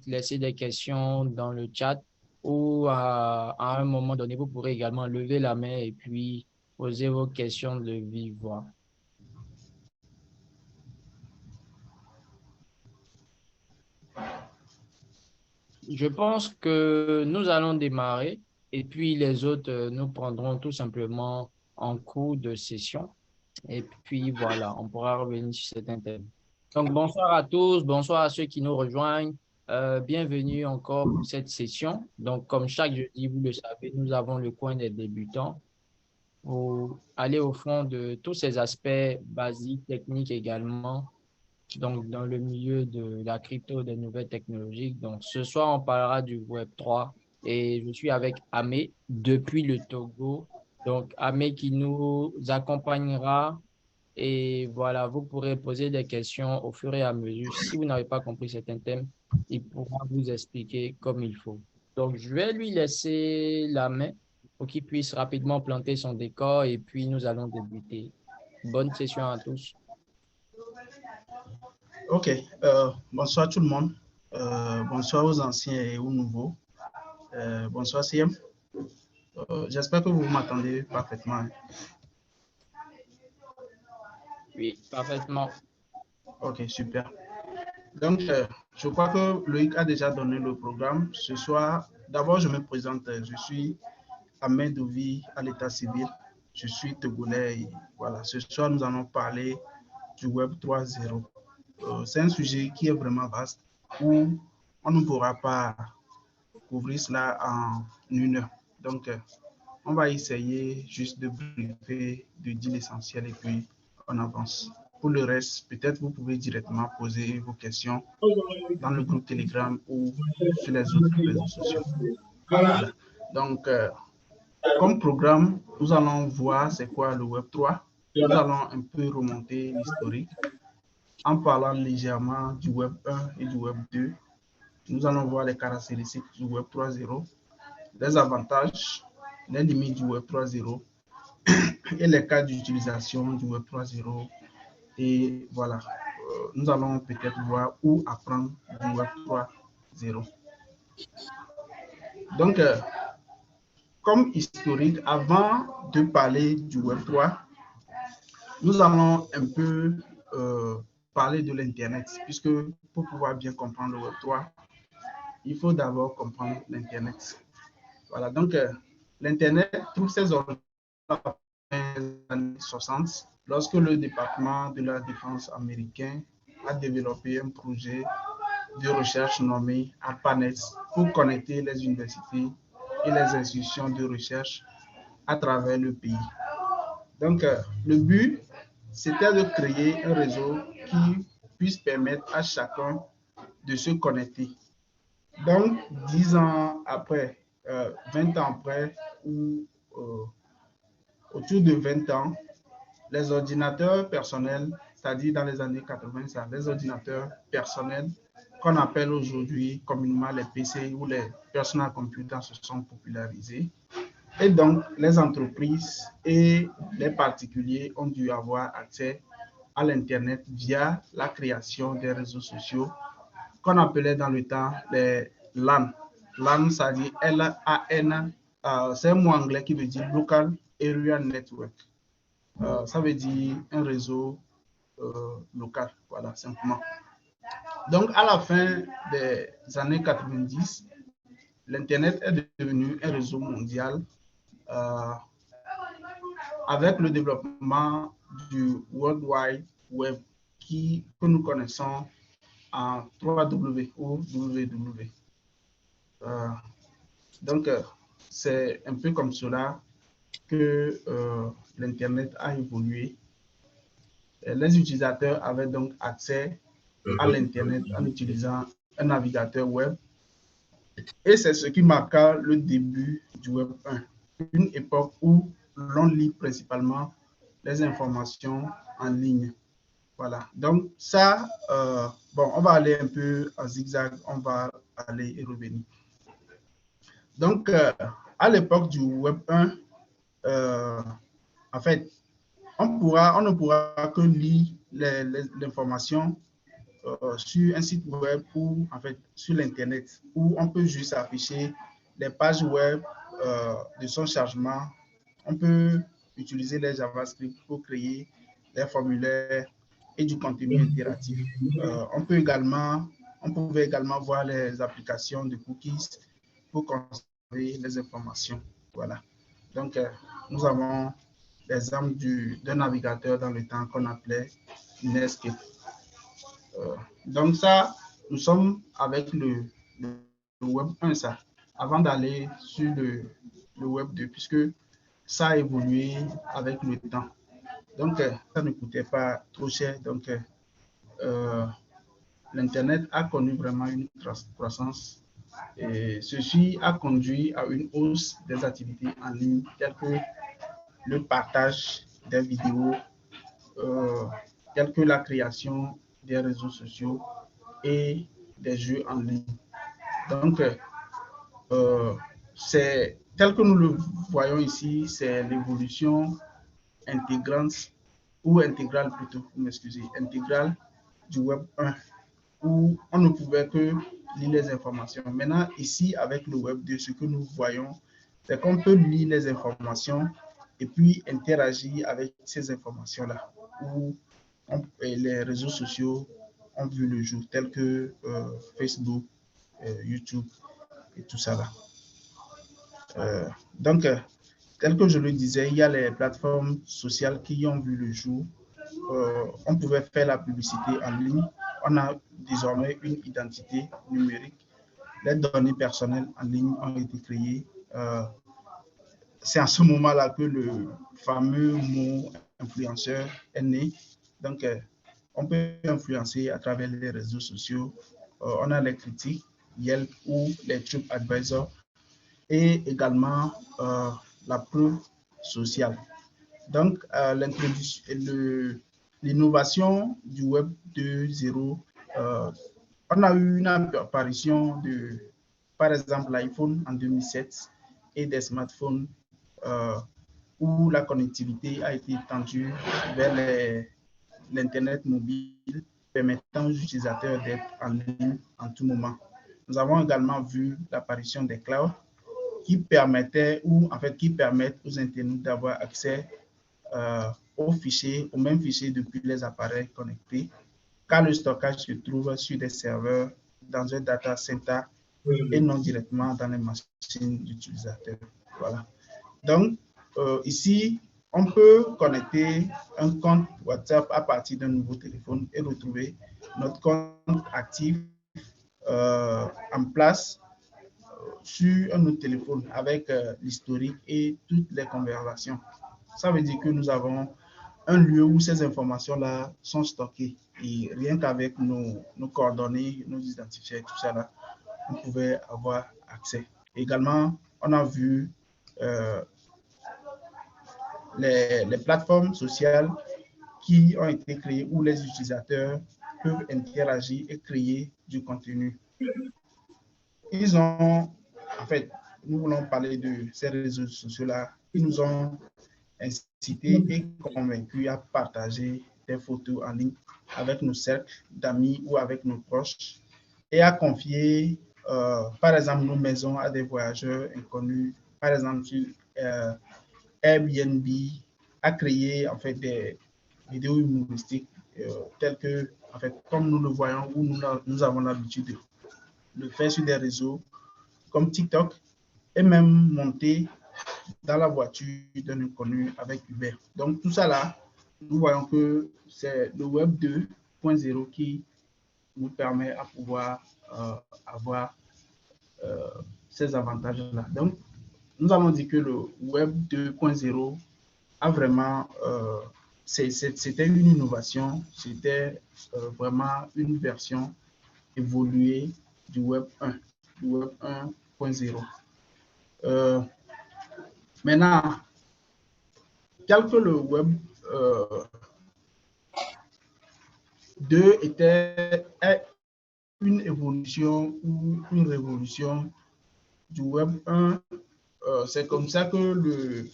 laisser des questions dans le chat ou à un moment donné, vous pourrez également lever la main et puis poser vos questions de vive voix. Je pense que nous allons démarrer et puis les autres, nous prendrons tout simplement en cours de session. Et puis voilà, on pourra revenir sur certains thèmes. Donc bonsoir à tous, bonsoir à ceux qui nous rejoignent. Bienvenue encore pour cette session. Donc comme chaque jeudi, vous le savez, nous avons le coin des débutants pour aller au fond de tous ces aspects basiques, techniques également, donc dans le milieu de la crypto, des nouvelles technologies. Donc ce soir, on parlera du Web3 et je suis avec Amé depuis le Togo. Donc Amé qui nous accompagnera et voilà, vous pourrez poser des questions au fur et à mesure. Si vous n'avez pas compris certains thèmes, il pourra vous expliquer comme il faut. Donc je vais lui laisser la main pour qu'il puisse rapidement planter son décor et puis nous allons débuter. Bonne session à tous. Ok, bonsoir tout le monde. Bonsoir aux anciens et aux nouveaux. Bonsoir CM. J'espère que vous m'entendez parfaitement. Oui, parfaitement. Ok, super. Donc, je crois que Loïc a déjà donné le programme. Ce soir, d'abord, je me présente. Je suis Ahmed Douvi à l'état civil. Je suis togolais. Et voilà, ce soir, nous allons parler du Web 3.0. C'est un sujet qui est vraiment vaste où on ne pourra pas couvrir cela en une heure. Donc, on va essayer juste de briefer, de dire l'essentiel et puis on avance. Pour le reste, peut-être vous pouvez directement poser vos questions dans le groupe Telegram ou sur les autres réseaux sociaux. Voilà. Donc, comme programme, nous allons voir c'est quoi le Web 3. Nous allons un peu remonter l'historique en parlant légèrement du Web 1 et du Web 2. Nous allons voir les caractéristiques du Web 3.0, les avantages, les limites du Web 3.0 et les cas d'utilisation du Web 3.0. Et voilà, nous allons peut-être voir où apprendre du Web 3.0. Donc, comme historique, avant de parler du Web 3, nous allons un peu parler de l'Internet, puisque pour pouvoir bien comprendre le Web 3, il faut d'abord comprendre l'Internet. Voilà, donc l'Internet trouve ses origines dans les années 60, lorsque le département de la défense américain a développé un projet de recherche nommé ARPANET pour connecter les universités et les institutions de recherche à travers le pays. Donc, le but, c'était de créer un réseau qui puisse permettre à chacun de se connecter. Donc, 10 ans après, 20 ans après, ou autour de 20 ans, les ordinateurs personnels, c'est-à-dire dans les années 80, les ordinateurs personnels qu'on appelle aujourd'hui communément les PC ou les personal computers se sont popularisés. Et donc, les entreprises et les particuliers ont dû avoir accès à l'Internet via la création des réseaux sociaux qu'on appelait dans le temps les LAN. LAN, ça dit L-A-N, c'est un mot anglais qui veut dire Local Area Network. Ça veut dire un réseau local, voilà, simplement. Donc, à la fin des années 90, l'Internet est devenu un réseau mondial euh, avec le développement du World Wide Web que nous connaissons en 3W ou WW. Donc, c'est un peu comme cela que l'Internet a évolué. Les utilisateurs avaient donc accès à l'Internet en utilisant un navigateur web. Et c'est ce qui marqua le début du Web 1, une époque où l'on lit principalement les informations en ligne. Voilà, donc ça, bon, on va aller un peu en zigzag, on va aller et revenir. Donc, à l'époque du Web 1, en fait, on ne pourra que lire l'information sur un site web ou en fait sur l'Internet où on peut juste afficher les pages web de son chargement. On peut utiliser les JavaScript pour créer des formulaires et du contenu interactif. On pouvait également voir les applications de cookies pour conserver les informations. Voilà. Donc, nous avons l'exemple d'un navigateur dans le temps qu'on appelait Netscape. Donc ça, nous sommes avec le Web 1, ça, avant d'aller sur le Web 2, puisque ça a évolué avec le temps. Donc, ça ne coûtait pas trop cher. Donc, l'Internet a connu vraiment une croissance et ceci a conduit à une hausse des activités en ligne telles que le partage des vidéos, telles que la création des réseaux sociaux et des jeux en ligne. Donc, c'est tel que nous le voyons ici, c'est l'évolution intégrante ou intégrale plutôt, vous m'excusez, intégrale du Web 1, où on ne pouvait que lire les informations. Maintenant, ici, avec le Web 2, ce que nous voyons, c'est qu'on peut lire les informations et puis interagir avec ces informations-là, où les réseaux sociaux ont vu le jour, tels que Facebook, YouTube et tout ça là. Donc, tel que je le disais, il y a les plateformes sociales qui ont vu le jour. On pouvait faire la publicité en ligne. On a désormais une identité numérique. Les données personnelles en ligne ont été créées. C'est à ce moment-là que le fameux mot influenceur est né. Donc, on peut influencer à travers les réseaux sociaux. On a les critiques, Yelp ou les TripAdvisor et également la preuve sociale. Donc, l'innovation du Web 2.0, on a eu une apparition de, par exemple, l'iPhone en 2007 et des smartphones où la connectivité a été étendue vers l'Internet mobile, permettant aux utilisateurs d'être en ligne en tout moment. Nous avons également vu l'apparition des clouds qui permettaient ou en fait qui permettent aux internautes d'avoir accès aux fichiers, aux mêmes fichiers depuis les appareils connectés, car le stockage se trouve sur des serveurs dans un data center et non directement dans les machines d'utilisateurs. Voilà. Donc, ici, on peut connecter un compte WhatsApp à partir d'un nouveau téléphone et retrouver notre compte actif en place sur un autre téléphone avec l'historique et toutes les conversations. Ça veut dire que nous avons un lieu où ces informations-là sont stockées. Et rien qu'avec nos coordonnées, nos identifiants, tout ça, là, on pouvait avoir accès. Également, on a vu les plateformes sociales qui ont été créées où les utilisateurs peuvent interagir et créer du contenu. Ils ont, en fait, nous voulons parler de ces réseaux sociaux-là. Ils nous ont incités et convaincus à partager des photos en ligne avec nos cercles d'amis ou avec nos proches et à confier, par exemple, nos maisons à des voyageurs inconnus, par exemple, sur Airbnb, à créer en fait des vidéos humoristiques telles que, en fait, comme nous le voyons ou nous avons l'habitude de le faire sur des réseaux comme TikTok et même monter dans la voiture d'un inconnu avec Uber. Donc tout ça là, nous voyons que c'est le Web 2.0 qui nous permet à pouvoir avoir ces avantages-là. Donc nous avons dit que le Web 2.0 a vraiment, c'était une innovation, c'était vraiment une version évoluée du Web 1, du Web 1.0. Maintenant, tel que le Web 2 était une évolution ou une révolution du Web 1, c'est comme ça que le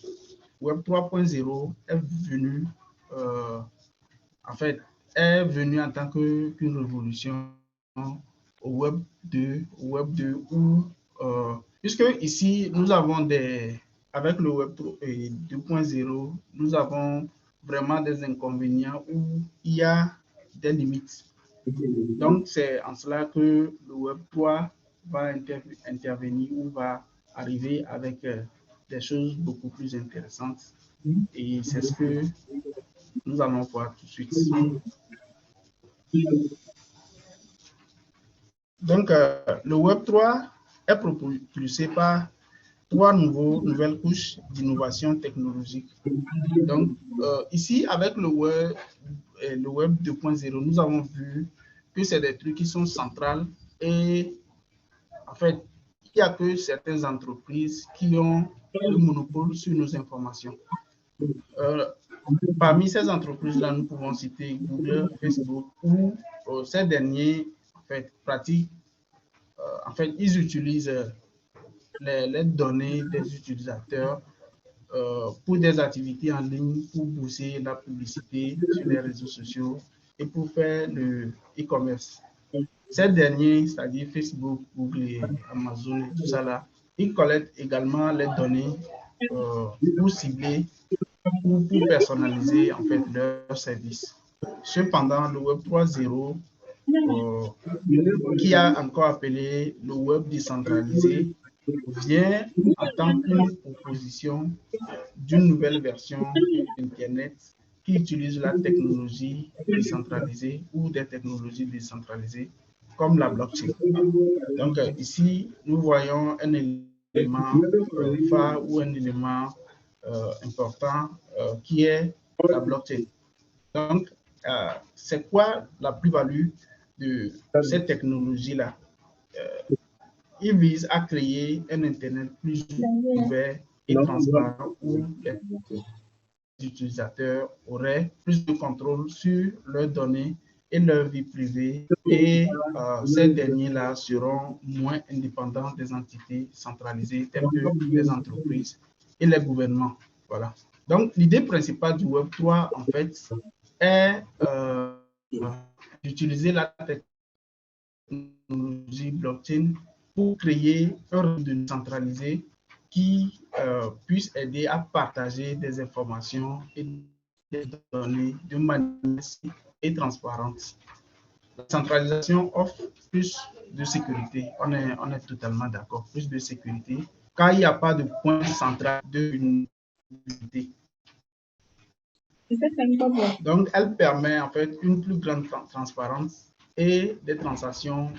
Web 3.0 est venu en fait est venu en tant qu'une révolution au Web 2 où, puisque ici, nous avons avec le Web 2.0, nous avons vraiment des inconvénients où il y a des limites. Donc, c'est en cela que le Web 3 va intervenir ou va arriver avec des choses beaucoup plus intéressantes. Et c'est ce que nous allons voir tout de suite. Donc, le Web 3 est propulsé par trois nouvelles couches d'innovation technologique. Donc, ici, avec le Web 2.0, nous avons vu que c'est des trucs qui sont centrales et en fait, il n'y a que certaines entreprises qui ont le monopole sur nos informations. Parmi ces entreprises-là, nous pouvons citer Google, Facebook, où ces derniers en fait, pratiquent, ils utilisent les données des utilisateurs pour des activités en ligne, pour booster la publicité sur les réseaux sociaux et pour faire le e-commerce. Ces derniers, c'est-à-dire Facebook, Google et Amazon et tout ça là, ils collectent également les données pour cibler ou pour personnaliser en fait leurs services. Cependant, le Web 3.0, qui a encore appelé le Web décentralisé, vient en tant qu'une proposition d'une nouvelle version d'Internet qui utilise la technologie décentralisée ou des technologies décentralisées comme la blockchain. Donc ici, nous voyons un élément phare ou un élément important qui est la blockchain. Donc, c'est quoi la plus-value de cette technologie-là? Il vise à créer un Internet plus ouvert et transparent où les utilisateurs auraient plus de contrôle sur leurs données et leur vie privée et ces derniers-là seront moins indépendants des entités centralisées telles que les entreprises et les gouvernements. Voilà. Donc, l'idée principale du Web 3, en fait, est d'utiliser la technologie blockchain pour créer un réseau décentralisé qui puisse aider à partager des informations et des données de manière et transparente. La centralisation offre plus de sécurité. On est totalement d'accord. Plus de sécurité, car il n'y a pas de point central de l'unité. Donc, elle permet en fait une plus grande transparence et des transactions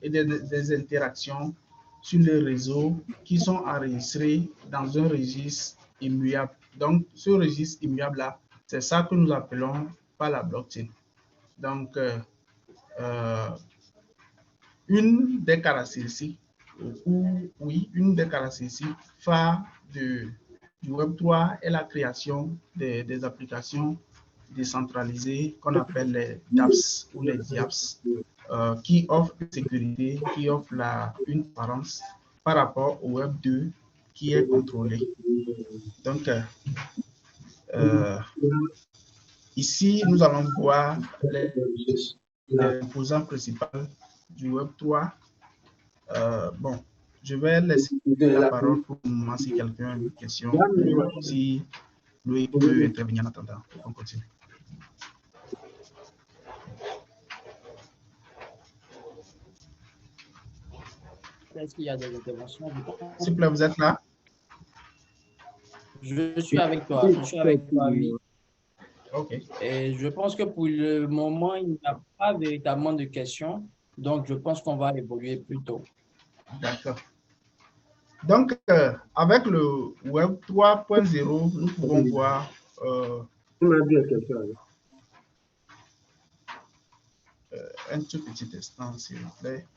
et des interactions sur les réseaux qui sont enregistrés dans un registre immuable. Donc, ce registre immuable-là, c'est ça que nous appelons par la blockchain. Donc, une des caractéristiques, une des caractéristiques phares du Web 3 est la création des applications décentralisées qu'on appelle les dApps ou les DApps, qui offrent une sécurité, qui offrent une apparence par rapport au Web 2 qui est contrôlé. Donc, ici, nous allons voir les composants principaux du Web 3. Bon, je vais laisser la parole pour le moment si quelqu'un a une question, si Louis peut intervenir en attendant. On continue. Est-ce qu'il y a des interventions? S'il vous plaît, vous êtes là? Je suis avec toi. Je suis avec toi, oui. OK. Et je pense que pour le moment, il n'y a pas véritablement de questions. Donc, je pense qu'on va évoluer plus tôt. D'accord. Donc, avec le Web 3.0, nous pouvons voir un tout petit instant, s'il vous plaît.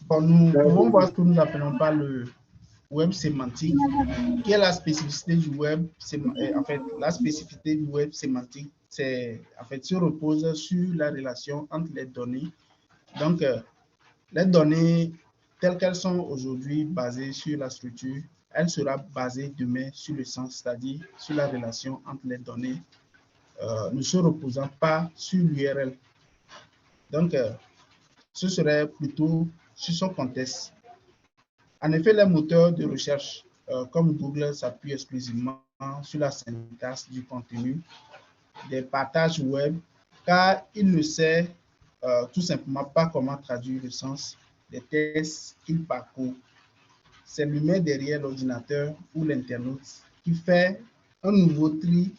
Bon, nous pouvons voir ce que nous appelons par le web sémantique, qui est la spécificité du web. En fait, la spécificité du web sémantique, en fait, se repose sur la relation entre les données. Donc, les données telles qu'elles sont aujourd'hui basées sur la structure, elle sera basée demain sur le sens, c'est-à-dire sur la relation entre les données, ne se reposant pas sur l'URL. Donc, ce serait plutôt sur son contexte. En effet, les moteurs de recherche comme Google s'appuient exclusivement sur la syntaxe du contenu des partages web, car il ne sait tout simplement pas comment traduire le sens des textes qu'il parcourt. C'est l'humain derrière l'ordinateur ou l'internaute qui fait un nouveau tri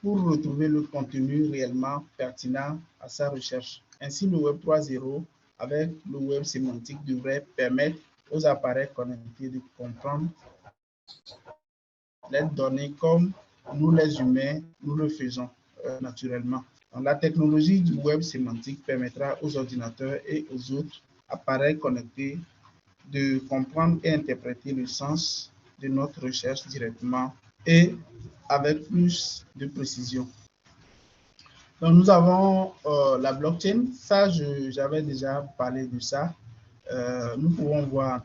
pour retrouver le contenu réellement pertinent à sa recherche. Ainsi, le Web 3.0 avec le web sémantique devrait permettre aux appareils connectés de comprendre les données comme nous les humains, nous le faisons naturellement. Donc, la technologie du web sémantique permettra aux ordinateurs et aux autres appareils connectés de comprendre et interpréter le sens de notre recherche directement et avec plus de précision. Donc, nous avons la blockchain. Ça, j'avais déjà parlé de ça. Nous pouvons voir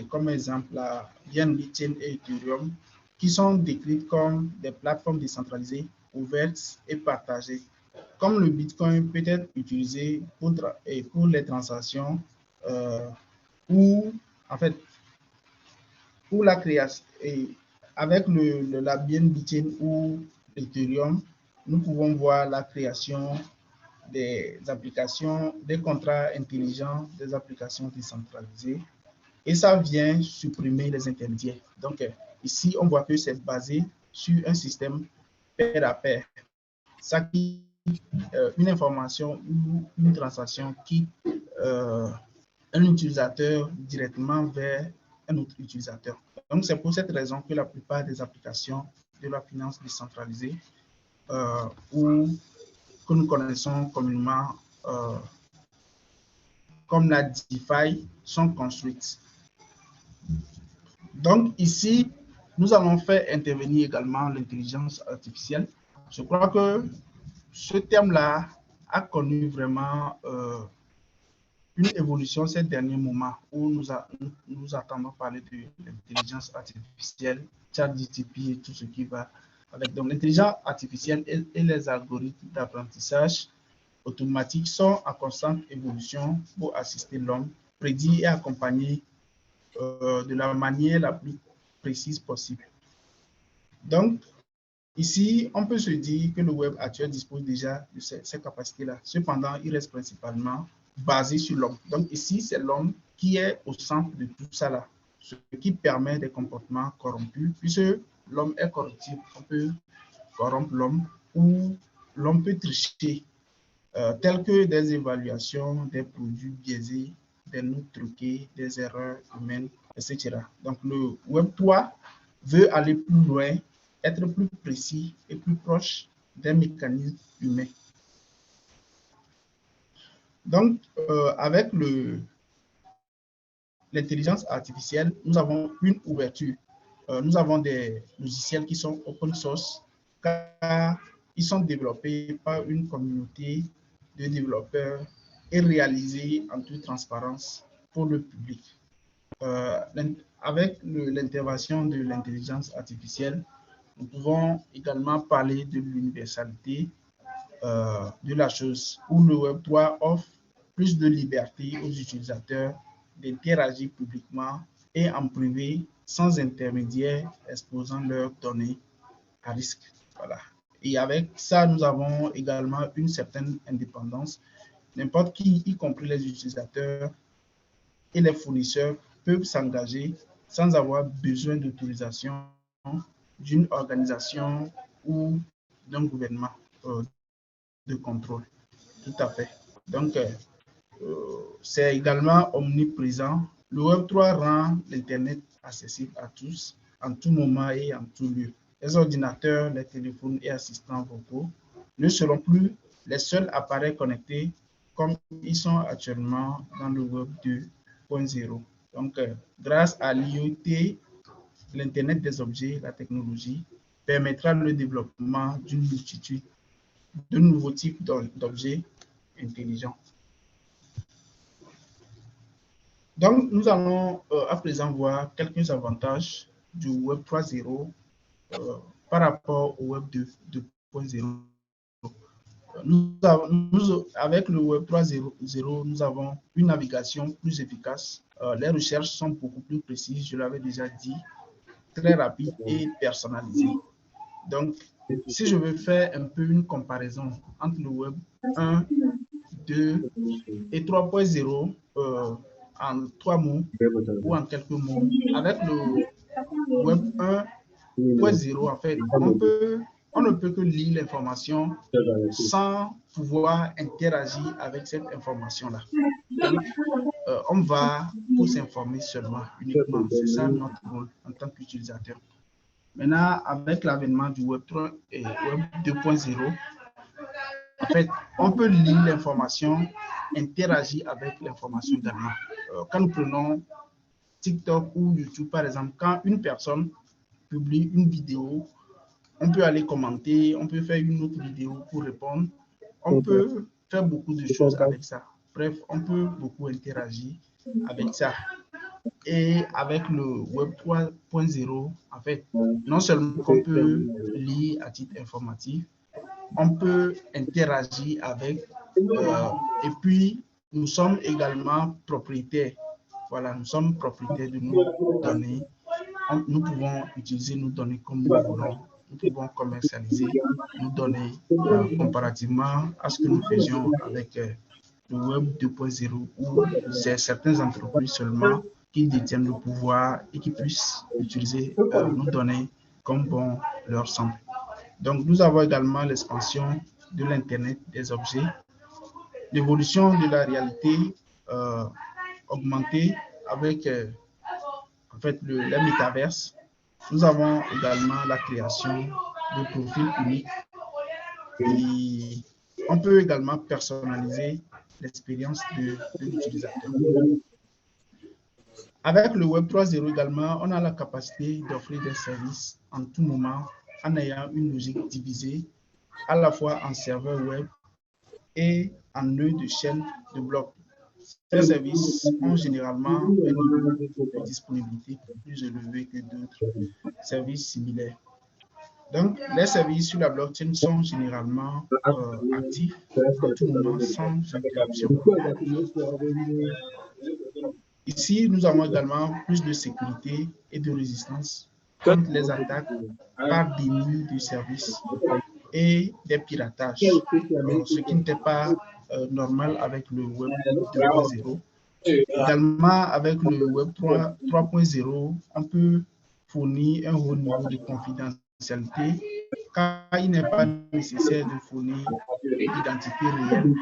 comme exemple la Chain et Ethereum, qui sont décrites comme des plateformes décentralisées, ouvertes et partagées. Comme le Bitcoin peut être utilisé pour les transactions ou en fait pour la création. Et avec la Chain ou Ethereum, nous pouvons voir la création des applications, des contrats intelligents, des applications décentralisées. Et ça vient supprimer les intermédiaires. Donc, ici, on voit que c'est basé sur un système pair à pair. Ça qui une information ou une transaction qui un utilisateur directement vers un autre utilisateur. Donc, c'est pour cette raison que la plupart des applications de la finance décentralisée ou que nous connaissons communément comme la DeFi sont construites. Donc ici, nous allons faire intervenir également l'intelligence artificielle. Je crois que ce terme-là a connu vraiment une évolution ces derniers moments où nous attendons parler de l'intelligence artificielle, ChatGPT et tout ce qui va avec. Donc l'intelligence artificielle et les algorithmes d'apprentissage automatiques sont en constante évolution pour assister l'homme, prédire et accompagner de la manière la plus précise possible. Donc, ici, on peut se dire que le web actuel dispose déjà de ces capacités-là. Cependant, il reste principalement basé sur l'homme. Donc, ici, c'est l'homme qui est au centre de tout ça là, ce qui permet des comportements corrompus, puisque l'homme est corruptible. On peut corrompre l'homme ou l'homme peut tricher, telles que des évaluations, des produits biaisés, des notes truquées, des erreurs humaines, etc. Donc, le Web 3 veut aller plus loin, être plus précis et plus proche des mécanismes humains. Donc, avec l'intelligence artificielle, nous avons une ouverture. Nous avons des logiciels qui sont open source, car ils sont développés par une communauté de développeurs et réalisés en toute transparence pour le public. Avec l'intervention de l'intelligence artificielle, nous pouvons également parler de l'universalité de la chose, où le Web 3 offre plus de liberté aux utilisateurs d'interagir publiquement et en privé sans intermédiaire exposant leurs données à risque. Voilà. Et avec ça, nous avons également une certaine indépendance. N'importe qui, y compris les utilisateurs et les fournisseurs, peuvent s'engager sans avoir besoin d'autorisation d'une organisation ou d'un gouvernement de contrôle. Tout à fait. Donc, c'est également omniprésent. Le Web 3 rend l'Internet accessible à tous, en tout moment et en tout lieu. Les ordinateurs, les téléphones et assistants vocaux ne seront plus les seuls appareils connectés comme ils sont actuellement dans le Web 2.0. Donc, grâce à l'IoT, l'Internet des objets, la technologie, permettra le développement d'une multitude de nouveaux types d'objets intelligents. Donc, nous allons à présent voir quelques avantages du Web 3.0 par rapport au Web 2.0. Avec le Web 3.0, nous avons une navigation plus efficace. Les recherches sont beaucoup plus précises, je l'avais déjà dit, très rapides et personnalisées. Donc, si je veux faire un peu une comparaison entre le Web 1, 2 et 3.0 en 3 mots ou en quelques mots, avec le Web 1.0, en fait, on ne peut que lire l'information sans pouvoir interagir avec cette information-là. Donc, on va pour s'informer seulement, uniquement. C'est ça notre rôle en tant qu'utilisateur. Maintenant, avec l'avènement du Web 3 et Web 2.0, en fait, on peut lire l'information, interagir avec l'information également. Quand nous prenons TikTok ou YouTube, par exemple, quand une personne publie une vidéo, on peut aller commenter, on peut faire une autre vidéo pour répondre. On peut faire beaucoup de choses avec ça. Bref, on peut beaucoup interagir avec ça. Et avec le Web 3.0, en fait, non seulement on peut lire à titre informatif, on peut interagir avec, et puis nous sommes également propriétaires. Voilà, nous sommes propriétaires de nos données. Nous pouvons utiliser nos données comme nous voulons. Nous pouvons commercialiser nos données comparativement à ce que nous faisions avec le Web 2.0 où c'est certaines entreprises seulement qui détiennent le pouvoir et qui puissent utiliser nos données comme bon leur semble. Donc, nous avons également l'expansion de l'Internet des objets, l'évolution de la réalité augmentée avec en fait, le métaverse. Nous avons également la création de profils uniques et on peut également personnaliser l'expérience de l'utilisateur. Avec le Web 3.0 également, on a la capacité d'offrir des services en tout moment en ayant une logique divisée à la fois en serveur web et en nœud de chaîne de blocs. Ces services ont généralement un niveau de disponibilité plus élevé que d'autres services similaires. Donc, les services sur la blockchain sont généralement actifs en tout moment sans interruption. Ici, nous avons également plus de sécurité et de résistance contre les attaques par déni de services et des piratages, ce qui n'était pas normal avec le Web 2.0. Également, avec le Web 3.0, on peut fournir un haut niveau de confidentialité car il n'est pas nécessaire de fournir l'identité réelle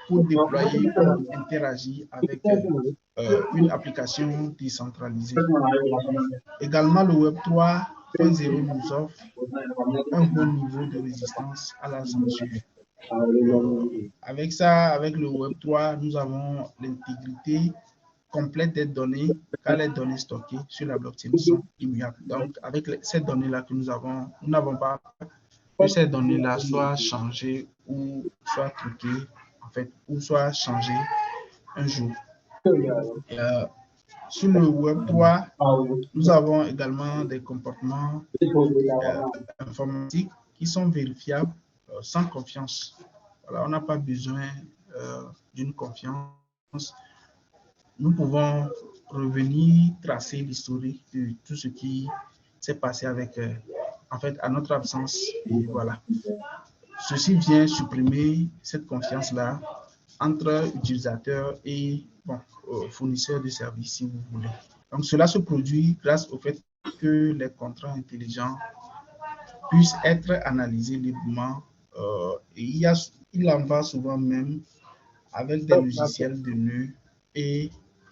pour déployer ou interagir avec une application décentralisée. Également, le Web 3.0 nous offre un bon niveau de résistance à la censure. Avec ça, avec le Web 3, nous avons l'intégrité complète des données, car les données stockées sur la blockchain sont immuables. Donc, avec ces données-là que nous avons, nous n'avons pas que ces données-là soient changées ou soient truquées, en fait, ou soient changées un jour. Sur le Web 3, nous avons également des comportements informatiques qui sont vérifiables sans confiance. Voilà, on n'a pas besoin d'une confiance. Nous pouvons revenir tracer l'historique de tout ce qui s'est passé avec, en fait, à notre absence. Et voilà. Ceci vient supprimer cette confiance-là entre utilisateurs et fournisseurs de services, si vous voulez. Donc, cela se produit grâce au fait que les contrats intelligents puissent être analysés librement. Et il en va souvent même avec des logiciels de nœuds et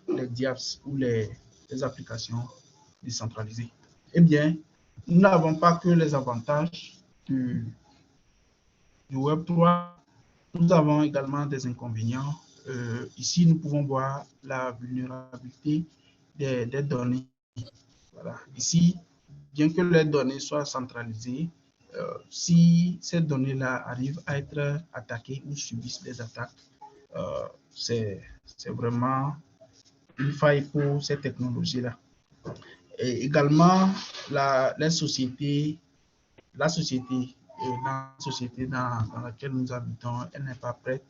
les DApps ou les applications décentralisées. Eh bien, nous n'avons pas que les avantages du Web 3, nous avons également des inconvénients. Ici, nous pouvons voir la vulnérabilité des données. Voilà. Ici, bien que les données soient centralisées, si ces données-là arrivent à être attaquées ou subissent des attaques, c'est vraiment une faille pour ces technologies-là. Et également, la société dans laquelle nous habitons, elle n'est pas prête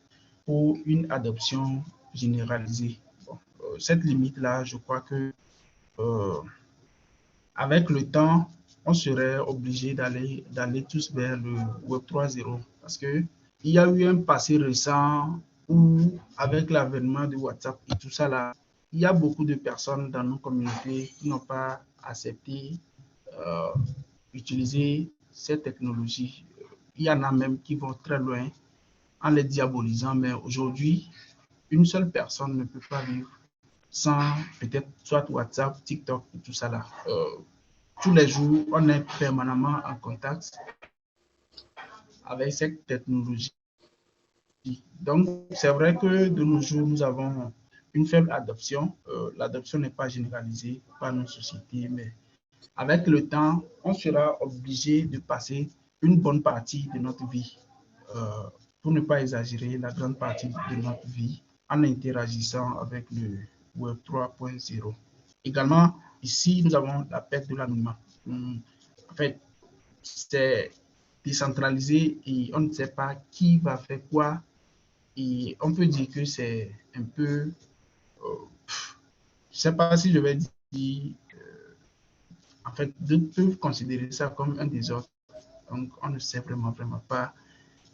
pour une adoption généralisée. Bon, cette limite-là, je crois que avec le temps, on serait obligé d'aller tous vers le Web 3.0 parce qu'il y a eu un passé récent où, avec l'avènement de WhatsApp et tout ça, là, il y a beaucoup de personnes dans nos communautés qui n'ont pas accepté utiliser ces technologies. Il y en a même qui vont très loin en les diabolisant, mais aujourd'hui, une seule personne ne peut pas vivre sans peut-être soit WhatsApp, TikTok et tout ça là. Tous les jours, on est permanemment en contact avec cette technologie. Donc, c'est vrai que de nos jours, nous avons une faible adoption. L'adoption n'est pas généralisée par nos sociétés, mais avec le temps, on sera obligé de passer une bonne partie de notre vie, pour ne pas exagérer, la grande partie de notre vie en interagissant avec le Web 3.0. Également, ici, nous avons la perte de l'anonymat. En fait, c'est décentralisé et on ne sait pas qui va faire quoi. Et on peut dire que c'est un peu, je ne sais pas si je vais dire, en fait, d'autres peuvent considérer ça comme un désordre. Donc, on ne sait vraiment pas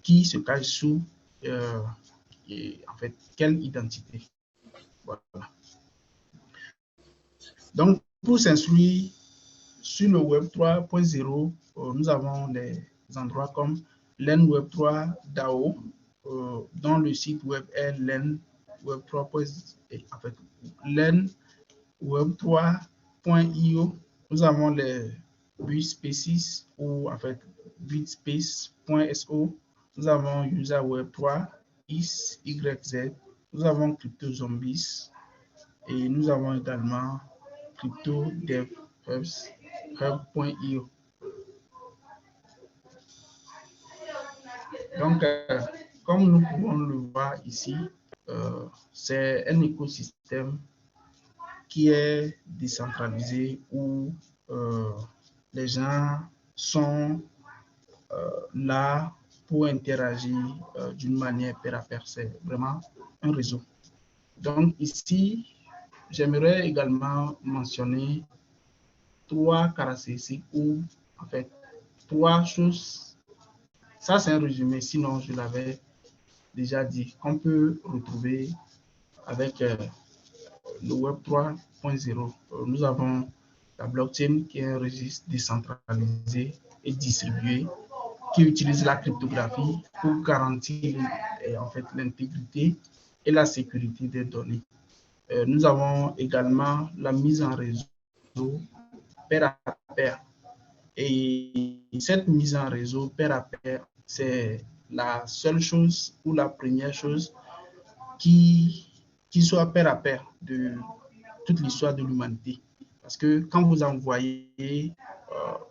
qui se cache sous, et en fait, quelle identité. Voilà. Donc, pour s'instruire sur le Web 3.0, nous avons des endroits comme LEN Web 3 DAO, dont le site web est LEN Web 3. En fait, LEN Web 3.io. Nous avons les Butspaces ou en fait Butspace.so. Nous avons User Web 3, YZ. Nous avons Crypto Zombies et nous avons également Crypto Dev Hub.io. Donc, comme nous pouvons le voir ici, c'est un écosystème qui est décentralisé où les gens sont là pour interagir d'une manière pair à pair. C'est vraiment un réseau. Donc ici, j'aimerais également mentionner 3 caractéristiques ou en fait 3 choses. Ça, c'est un résumé, sinon je l'avais déjà dit, qu'on peut retrouver avec le Web 3.0. Nous avons la blockchain qui est un registre décentralisé et distribué qui utilise la cryptographie pour garantir en fait l'intégrité et la sécurité des données. Nous avons également la mise en réseau pair à pair. Et cette mise en réseau pair à pair, c'est la seule chose ou la première chose qui soit pair à pair de toute l'histoire de l'humanité. Parce que quand vous envoyez,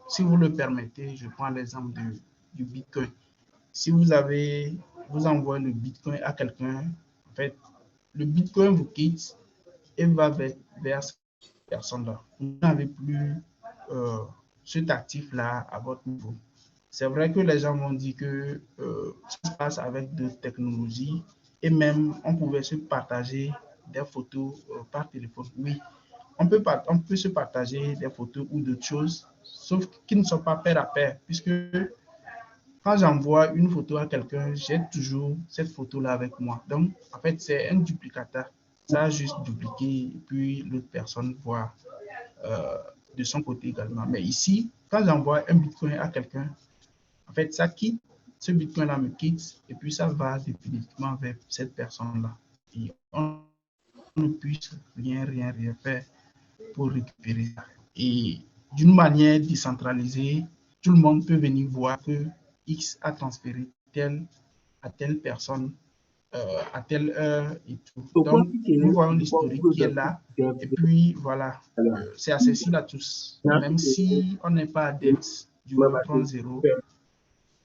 si vous le permettez, je prends l'exemple du Bitcoin. Si vous envoyez le Bitcoin à quelqu'un, en fait, le Bitcoin vous quitte et va vers cette personne-là. Vous n'avez plus cet actif-là à votre niveau. C'est vrai que les gens vont dire que ça se passe avec d'autres technologies et même on pouvait se partager des photos par téléphone. Oui, on peut se partager des photos ou d'autres choses, sauf qu'ils ne sont pas pair à pair, puisque quand j'envoie une photo à quelqu'un, j'ai toujours cette photo-là avec moi. Donc, en fait, c'est un duplicateur. Ça a juste dupliqué et puis l'autre personne voit de son côté également. Mais ici, quand j'envoie un Bitcoin à quelqu'un, en fait, ça quitte, ce Bitcoin-là me quitte et puis ça va définitivement vers cette personne-là. Et on ne puisse rien faire pour récupérer ça. Et d'une manière décentralisée, tout le monde peut venir voir que X a transféré tel à telle personne à telle heure et tout. Donc, nous voyons l'historique qui est là. Et puis, voilà, c'est accessible à tous. Même si on n'est pas adepte du Web 3.0,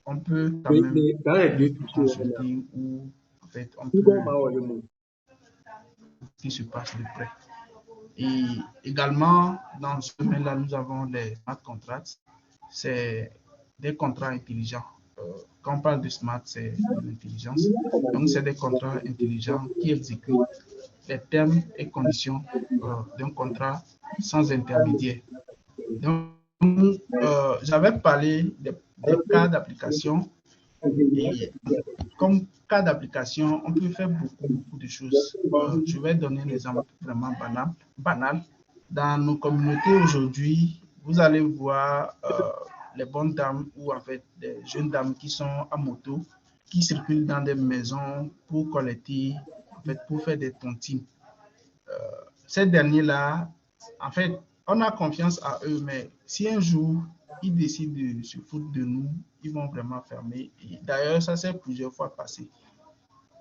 on peut quand même dans les deux fichiers, consulter ou en fait on tout peut comme avoir le mot. ce qui se passe de près. Et également, dans ce domaine-là, nous avons les smart contracts. C'est des contrats intelligents. Quand on parle de smart, c'est de l'intelligence. Donc, c'est des contrats intelligents qui exécutent les termes et conditions d'un contrat sans intermédiaire. Donc, j'avais parlé des cas d'application et comme cas d'application, on peut faire beaucoup de choses. Je vais donner un exemple vraiment banal. Dans nos communautés aujourd'hui, vous allez voir les bonnes dames ou en fait des jeunes dames qui sont à moto, qui circulent dans des maisons pour collecter, en fait, pour faire des tontines. Ces derniers-là, en fait, on a confiance à eux, mais si un jour ils décident de se foutre de nous, ils vont vraiment fermer. D'ailleurs, ça s'est plusieurs fois passé.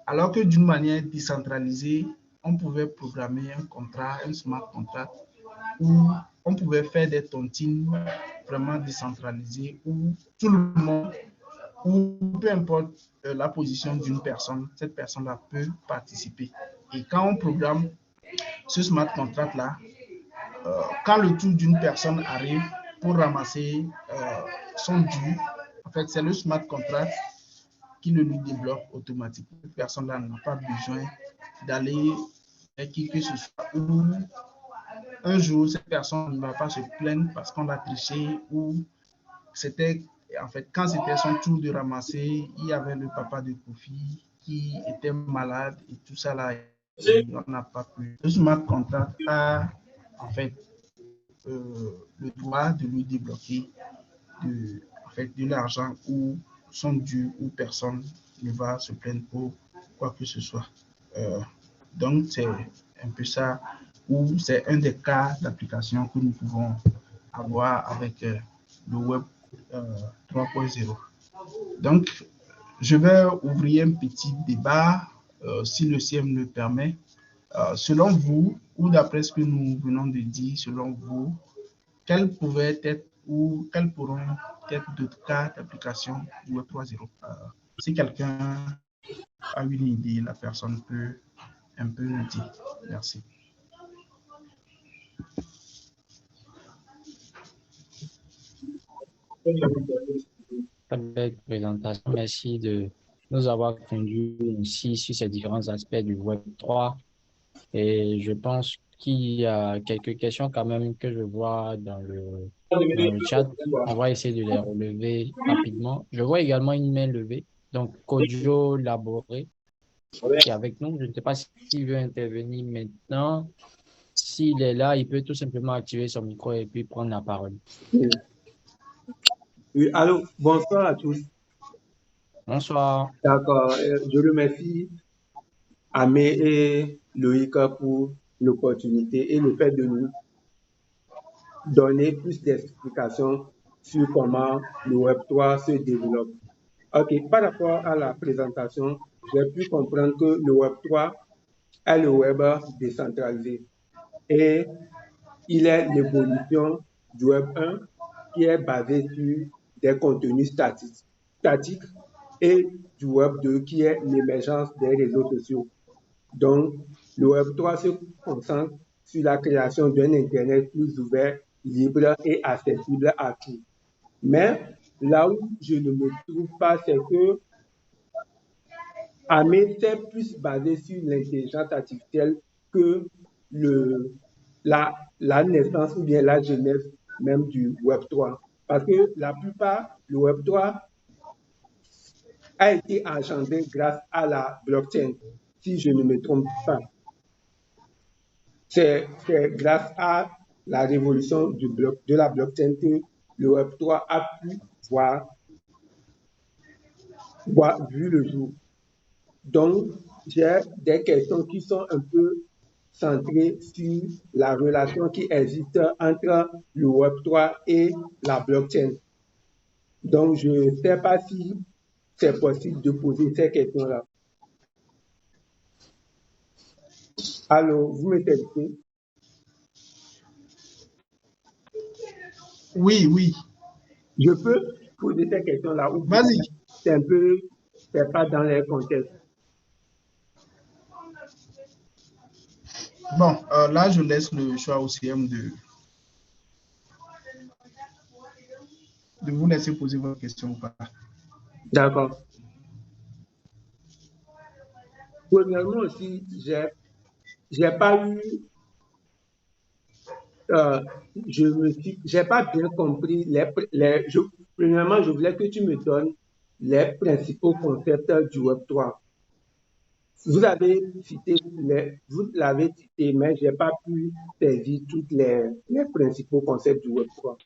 Alors que d'une manière décentralisée, on pouvait programmer un contrat, un smart contract, où on pouvait faire des tontines vraiment décentralisées, où tout le monde, ou peu importe la position d'une personne, cette personne-là peut participer. Et quand on programme ce smart contract-là, quand le tour d'une personne arrive pour ramasser son dû, en fait, c'est le smart contract qui le lui débloque automatiquement. Cette personne-là n'a pas besoin d'aller avec qui que ce soit. Ou un jour, cette personne ne va pas se plaindre parce qu'on l'a triché ou c'était, en fait, quand c'était son tour de ramasser, il y avait le papa de Kofi qui était malade et tout ça là, et on n'a pas pu. Le smart contract a, en fait, le droit de lui débloquer en fait, de l'argent ou son dû ou personne ne va se plaindre pour quoi que ce soit. Donc, c'est un peu ça, ou c'est un des cas d'application que nous pouvons avoir avec le Web 3.0. Donc, je vais ouvrir un petit débat, si le CM le permet. Selon vous, ou d'après ce que nous venons de dire, selon vous, quels pouvaient être ou quels pourront être d'autres cas d'application du Web 3.0? Si quelqu'un a une idée, la personne peut un peu nous dire. Merci. Avec présentation, merci de nous avoir conduit ici sur ces différents aspects du Web3. Et je pense qu'il y a quelques questions quand même que je vois dans le chat. On va essayer de les relever rapidement. Je vois également une main levée. Donc, Kojo Laboré, qui est avec nous. Je ne sais pas s'il veut intervenir maintenant. S'il est là, il peut tout simplement activer son micro et puis prendre la parole. Oui, allô, bonsoir à tous. Bonsoir. D'accord, je remercie Amé et Loïc pour l'opportunité et le fait de nous donner plus d'explications sur comment le Web3 se développe. Ok, par rapport à la présentation, j'ai pu comprendre que le Web3 est le web décentralisé et il est l'évolution du Web 1 qui est basé sur des contenus statiques et du Web 2 qui est l'émergence des réseaux sociaux. Donc, le Web 3 se concentre sur la création d'un Internet plus ouvert, libre et accessible à tous. Mais là où je ne me trouve pas, c'est que Amé s'est plus basé sur l'intelligence artificielle que la naissance ou bien la genèse même du Web 3. Parce que la plupart, le Web 3 a été engendré grâce à la blockchain, si je ne me trompe pas. C'est grâce à la révolution de la blockchain que le Web 3 a pu vu le jour. Donc, j'ai des questions qui sont un peu centrées sur la relation qui existe entre le Web 3 et la blockchain. Donc, je ne sais pas si c'est possible de poser ces questions-là. Allô, vous m'écoutez? Oui, oui. Je peux poser ces questions-là ou Vas-y. c'est un peu, c'est pas dans les contextes. Bon, là, je laisse le choix au CM de vous laisser poser votre question ou pas. D'accord. Premièrement aussi, j'ai pas eu, j'ai pas bien compris premièrement, je voulais que tu me donnes les principaux concepts du Web3. Vous l'avez cité, mais j'ai pas pu saisir toutes les principaux concepts du Web3.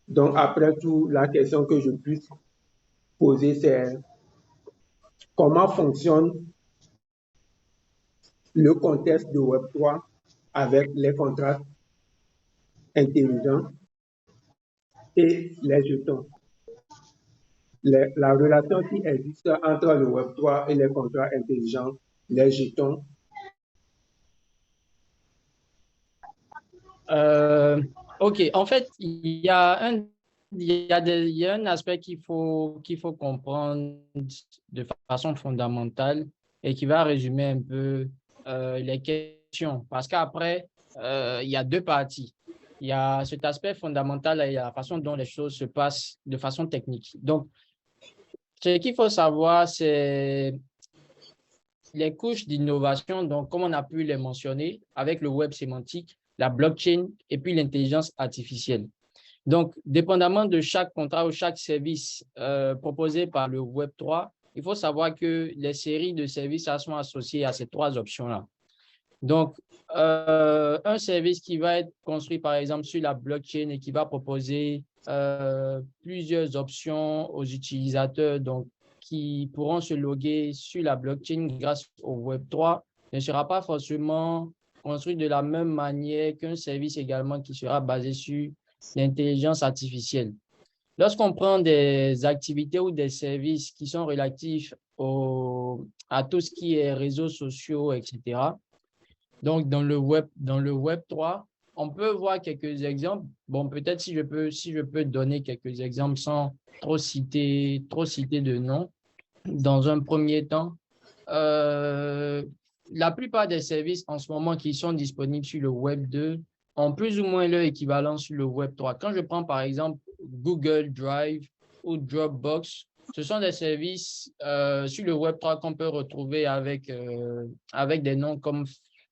Donc, après tout, la question que je puisse poser, c'est comment fonctionne le contexte de Web3 avec les contrats intelligents et les jetons. La relation qui existe entre le Web3 et les contrats intelligents, les jetons. Ok, en fait, il y a un aspect qu'il faut comprendre de façon fondamentale et qui va résumer un peu les questions. Parce qu'après, il y a deux parties. Il y a cet aspect fondamental et la façon dont les choses se passent de façon technique. Donc, ce qu'il faut savoir, c'est les couches d'innovation, donc comme on a pu les mentionner, avec le web sémantique, la blockchain et puis l'intelligence artificielle. Donc, dépendamment de chaque contrat ou chaque service proposé par le Web3, il faut savoir que les séries de services sont associées à ces trois options-là. Donc, un service qui va être construit, par exemple, sur la blockchain et qui va proposer plusieurs options aux utilisateurs, donc qui pourront se loguer sur la blockchain grâce au Web3, ne sera pas forcément construit de la même manière qu'un service également qui sera basé sur l'intelligence artificielle. Lorsqu'on prend des activités ou des services qui sont relatifs à tout ce qui est réseaux sociaux, etc., donc dans le Web 3, on peut voir quelques exemples. Bon, peut-être si je peux donner quelques exemples sans trop citer de noms. Dans un premier temps, la plupart des services en ce moment qui sont disponibles sur le Web 2 ont plus ou moins leur équivalent sur le Web 3. Quand je prends par exemple Google Drive ou Dropbox, ce sont des services sur le Web 3 qu'on peut retrouver avec des noms comme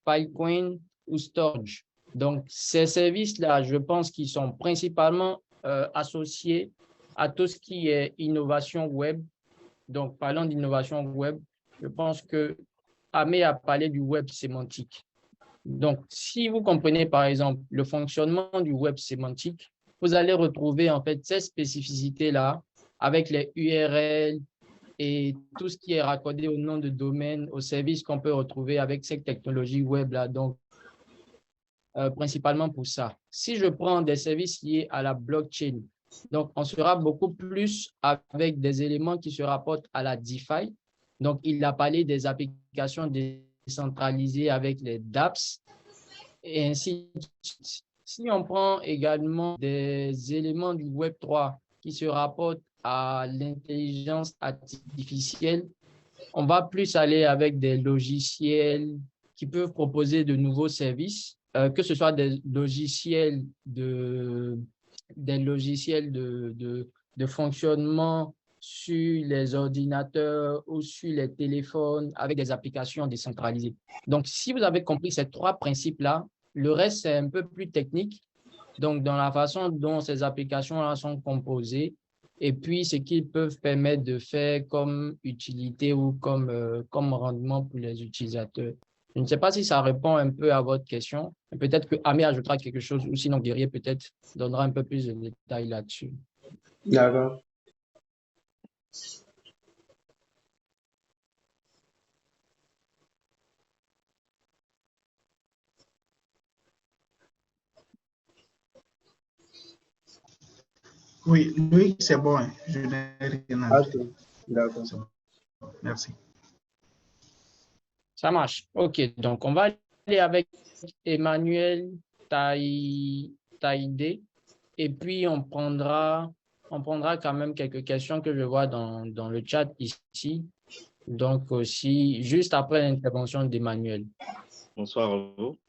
Filecoin ou Storage. Donc, ces services-là, je pense qu'ils sont principalement associés à tout ce qui est innovation web. Donc, parlant d'innovation web, je pense que Amé a parlé du web sémantique. Donc, si vous comprenez, par exemple, le fonctionnement du web sémantique, vous allez retrouver en fait ces spécificités-là avec les URL et tout ce qui est raccordé au nom de domaine, aux services qu'on peut retrouver avec cette technologie web-là. Donc, principalement pour ça. Si je prends des services liés à la blockchain, donc on sera beaucoup plus avec des éléments qui se rapportent à la DeFi. Donc, il a parlé des applications décentralisées avec les dApps et ainsi de suite. Si on prend également des éléments du Web3 qui se rapportent à l'intelligence artificielle, on va plus aller avec des logiciels qui peuvent proposer de nouveaux services, que ce soit des logiciels de fonctionnement sur les ordinateurs ou sur les téléphones avec des applications décentralisées. Donc, si vous avez compris ces trois principes-là, le reste, c'est un peu plus technique. Donc, dans la façon dont ces applications-là sont composées, et puis ce qu'ils peuvent permettre de faire comme utilité ou comme rendement pour les utilisateurs. Je ne sais pas si ça répond un peu à votre question. Peut-être que Amé ajoutera quelque chose, ou sinon Guerrier peut-être donnera un peu plus de détails là-dessus. D'accord. Oui, oui, c'est bon. Hein. Je n'ai rien à ajouter. D'accord. Bon. Merci. Ça marche. OK. Donc, on va aller avec Emmanuel Taïdé. Et puis, on prendra on prendra quand même quelques questions que je vois dans le chat ici. Donc aussi, juste après l'intervention d'Emmanuel. Bonsoir à vous.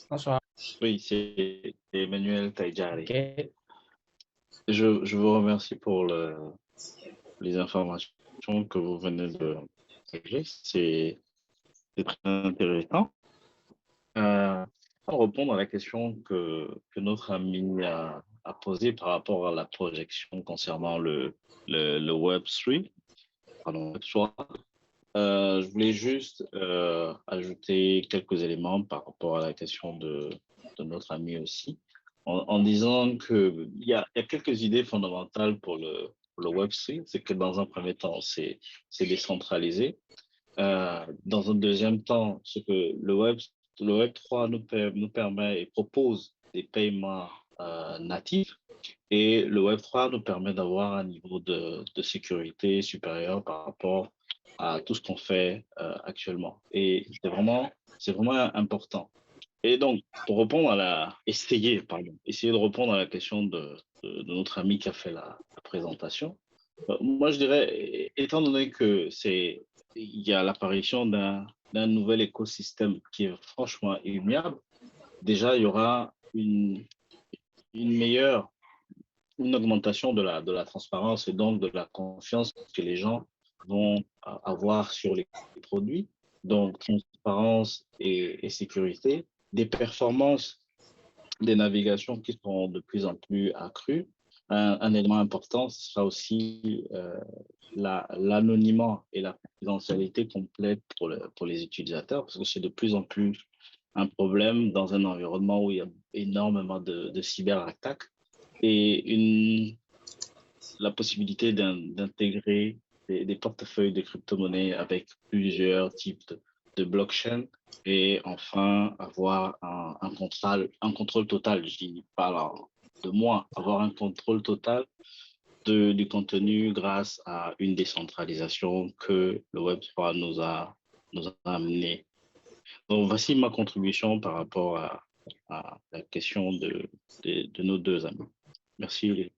Bonsoir. Oui, c'est Emmanuel Taïdjari. OK. Je vous remercie pour les informations que vous venez de partager. C'est très intéressant. Pour répondre à la question que notre ami a posée par rapport à la projection concernant le Web3, pardon, Web3, je voulais juste ajouter quelques éléments par rapport à la question de notre ami aussi, en disant qu'il y a quelques idées fondamentales pour le Web3. C'est que dans un premier temps, c'est décentralisé. Dans un deuxième temps, ce que le Web3 nous permet et propose des paiements natifs. Et le Web3 nous permet d'avoir un niveau de sécurité supérieur par rapport à tout ce qu'on fait actuellement. Et c'est vraiment important. Et donc, pour répondre essayer de répondre à la question de notre ami qui a fait la présentation, moi je dirais, étant donné que il y a l'apparition d'un nouvel écosystème qui est franchement immuable, déjà il y aura une meilleure une augmentation de la transparence et donc de la confiance que les gens vont avoir sur les produits. Donc, transparence et sécurité, des performances des navigations qui seront de plus en plus accrues. Un élément important, ce sera aussi l'anonymat et la confidentialité complète pour les utilisateurs, parce que c'est de plus en plus un problème dans un environnement où il y a énormément de cyberattaques et la possibilité d'intégrer des portefeuilles de crypto-monnaies avec plusieurs types de blockchain et enfin avoir un contrôle total, je dis pas là de moi, avoir un contrôle total du contenu grâce à une décentralisation que le Web3 nous a amené. Donc voici ma contribution par rapport à la question de nos deux amis. Merci.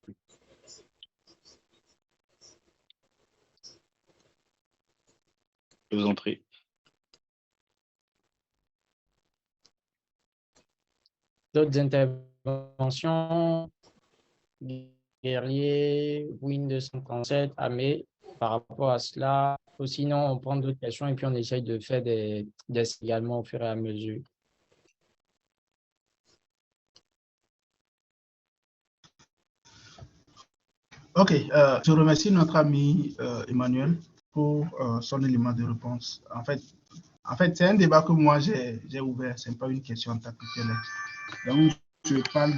Je vous en prie. D'autres interventions? Guerrier, Win 237, Amé, par rapport à cela. Ou sinon, on prend d'autres questions et puis on essaye de faire des également au fur et à mesure. OK, je remercie notre ami Emmanuel pour son élément de réponse. En fait, c'est un débat que moi j'ai ouvert, ce n'est pas une question en tant que telle. Donc, je parle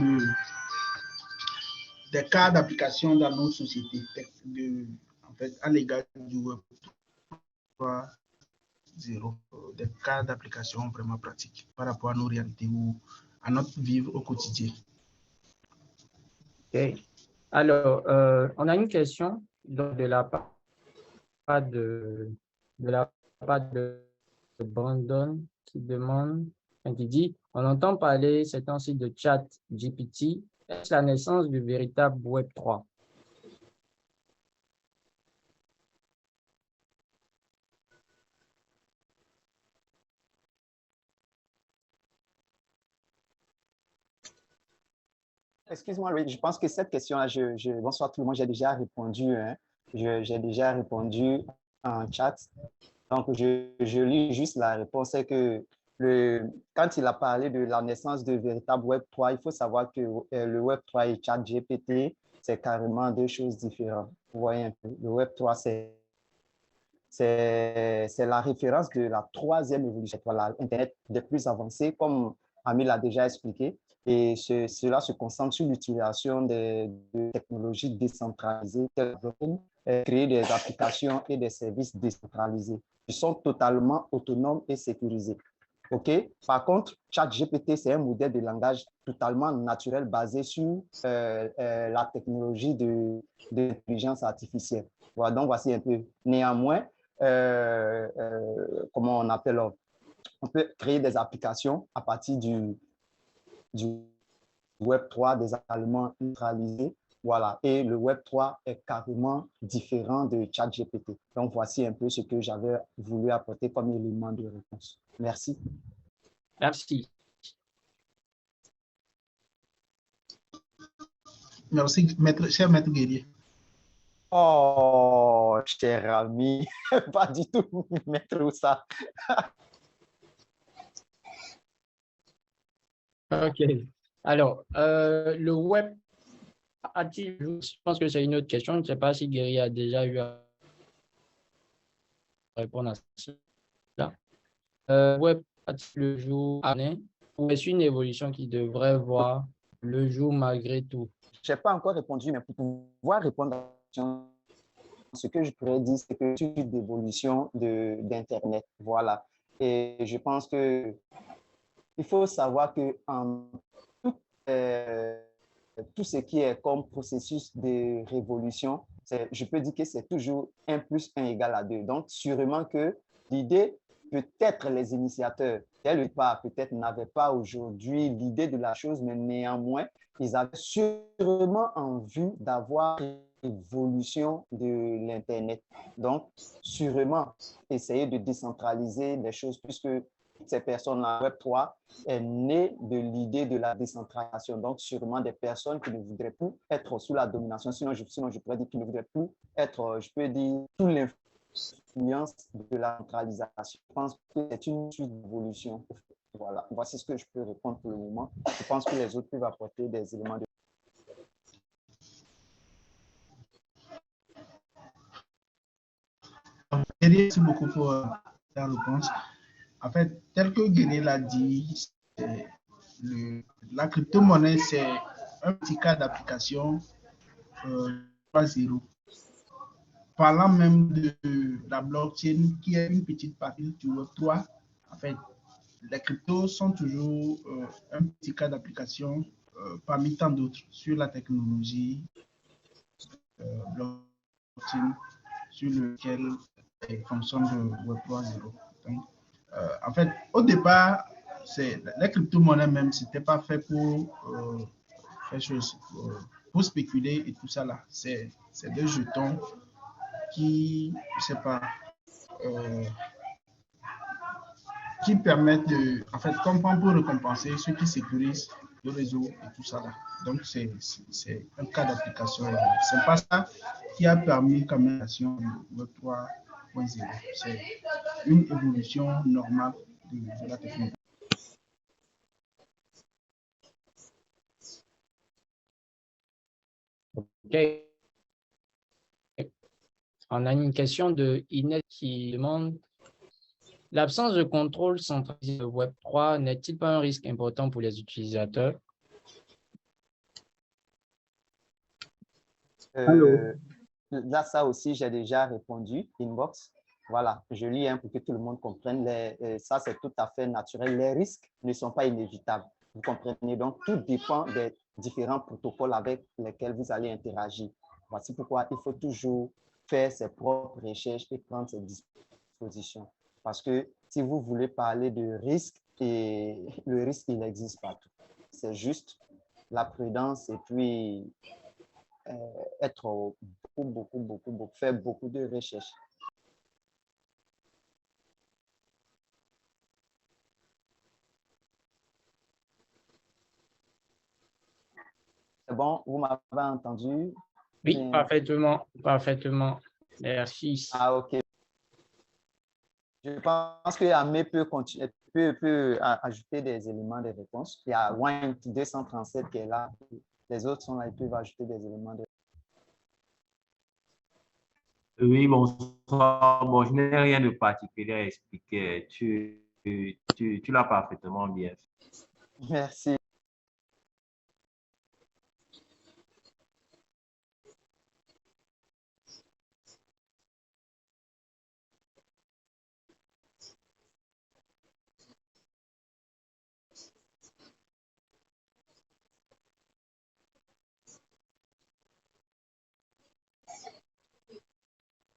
des cas d'application dans notre société, en fait, à l'égard du Web 3.0, des cas d'application vraiment pratiques par rapport à nos réalités ou à notre vivre au quotidien. OK. Alors, on a une question de la part de Brandon qui demande, qui dit, on entend parler ces temps-ci de chat GPT. Est-ce la naissance du véritable Web 3? Excuse-moi, Louis, je pense que cette question-là, bonsoir tout le monde, j'ai déjà répondu. Hein. J'ai déjà répondu en chat. Donc, je lis juste la réponse. C'est que quand il a parlé de la naissance de véritable Web 3, il faut savoir que le Web 3 et chat GPT, c'est carrément deux choses différentes. Vous voyez un peu, le Web 3, c'est la référence de la troisième évolution, l'Internet des plus avancés, comme Amil l'a déjà expliqué. Et cela se concentre sur l'utilisation de technologies décentralisées, telles que créer des applications et des services décentralisés qui sont totalement autonomes et sécurisés. OK? Par contre, ChatGPT, c'est un modèle de langage totalement naturel basé sur la technologie de l'intelligence artificielle. Voilà, donc, voici un peu. Néanmoins, comment on appelle, on peut créer des applications à partir du Web 3, des éléments neutralisés. Voilà. Et le Web 3 est carrément différent de ChatGPT. Donc, voici un peu ce que j'avais voulu apporter comme élément de réponse. Merci. Merci. Merci, cher maître Guerrier. Oh, cher ami, pas du tout, maître Oussa. OK. Alors, le web a-t-il, je pense que c'est une autre question. Je ne sais pas si Guéry a déjà eu à répondre à cela. Web a-t-il le jour année ou est-ce une évolution qui devrait voir le jour malgré tout? Je n'ai pas encore répondu, mais pour pouvoir répondre à la question, ce que je pourrais dire, c'est que c'est une évolution d'Internet. Voilà. Et je pense que il faut savoir que tout, euh, tout ce qui est comme processus de révolution, je peux dire que c'est toujours 1 plus 1 égale à 2. Donc, sûrement que l'idée, peut-être les initiateurs, dès le départ, peut-être n'avaient pas aujourd'hui l'idée de la chose, mais néanmoins, ils avaient sûrement en vue d'avoir une évolution de l'Internet. Donc, sûrement, essayer de décentraliser les choses, puisque ces personnes en Web3 est née de l'idée de la décentralisation. Donc, sûrement des personnes qui ne voudraient plus être sous la domination. Sinon, je pourrais dire qu'ils ne voudraient plus être, je peux dire, sous l'influence de la centralisation. Je pense que c'est une suite d'évolution. Voilà. Voici ce que je peux répondre pour le moment. Je pense que les autres peuvent apporter des éléments de... Merci beaucoup pour la réponse. En fait, tel que Guéné l'a dit, la crypto-monnaie, c'est un petit cas d'application 3.0. Parlant même de la blockchain, qui est une petite partie du Web3, en fait, les cryptos sont toujours un petit cas d'application parmi tant d'autres sur la technologie blockchain sur lequel fonctionne le Web 3.0. En fait, au départ, les crypto-monnaies même, ce n'était pas fait pour faire chose, pour spéculer et tout ça là. C'est des jetons qui, je sais pas, qui permettent de, en fait, comprendre pour récompenser ceux qui sécurisent le réseau et tout ça là. Donc, c'est un cas d'application. C'est pas ça qui a permis quand même la Web 3.0. C'est une évolution normale de la technologie. OK. On a une question de Inès qui demande: l'absence de contrôle centralisé de Web3 n'est-il pas un risque important pour les utilisateurs? Là, ça aussi, j'ai déjà répondu, inbox. Voilà, je lis pour que tout le monde comprenne. Ça, c'est tout à fait naturel. Les risques ne sont pas inévitables. Vous comprenez? Donc, tout dépend des différents protocoles avec lesquels vous allez interagir. Voici pourquoi il faut toujours faire ses propres recherches et prendre ses dispositions. Parce que si vous voulez parler de risque, et le risque, il existe partout. C'est juste la prudence et puis être faire beaucoup de recherches. C'est bon, vous m'avez entendu? Oui, parfaitement, parfaitement. Merci. Ah, ok. Je pense que Amé peut continuer, peut ajouter des éléments de réponse. Il y a Wine 237 qui est là. Les autres sont là, ils peuvent ajouter des éléments de réponse. Oui, bonsoir. Bon, je n'ai rien de particulier à expliquer. Tu l'as parfaitement bien fait. Merci.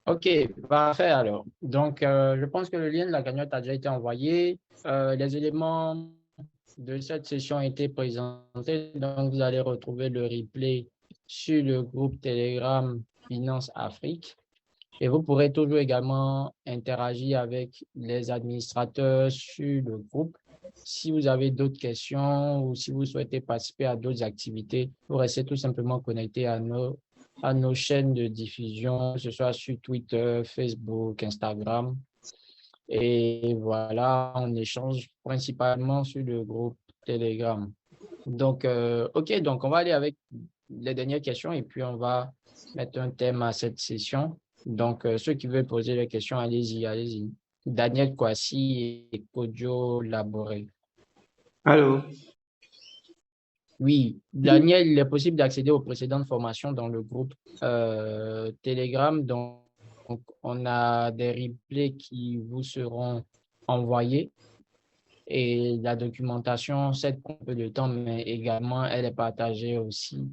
OK, parfait alors. Donc, je pense que le lien de la cagnotte a déjà été envoyé. Les éléments de cette session ont été présentés, donc vous allez retrouver le replay sur le groupe Telegram Finance Afrique. Et vous pourrez toujours également interagir avec les administrateurs sur le groupe. Si vous avez d'autres questions ou si vous souhaitez participer à d'autres activités, vous restez tout simplement connecté à nos chaînes de diffusion, que ce soit sur Twitter, Facebook, Instagram. Et voilà, on échange principalement sur le groupe Telegram. Donc, OK, donc on va aller avec les dernières questions et puis on va mettre un thème à cette session. Donc, ceux qui veulent poser les questions, allez-y, allez-y. Daniel Kwasi et Kojo Laboré. Allô? Oui, Daniel, il est possible d'accéder aux précédentes formations dans le groupe Telegram. Donc, on a des replays qui vous seront envoyés et la documentation, ça prend un peu de temps, mais également, elle est partagée aussi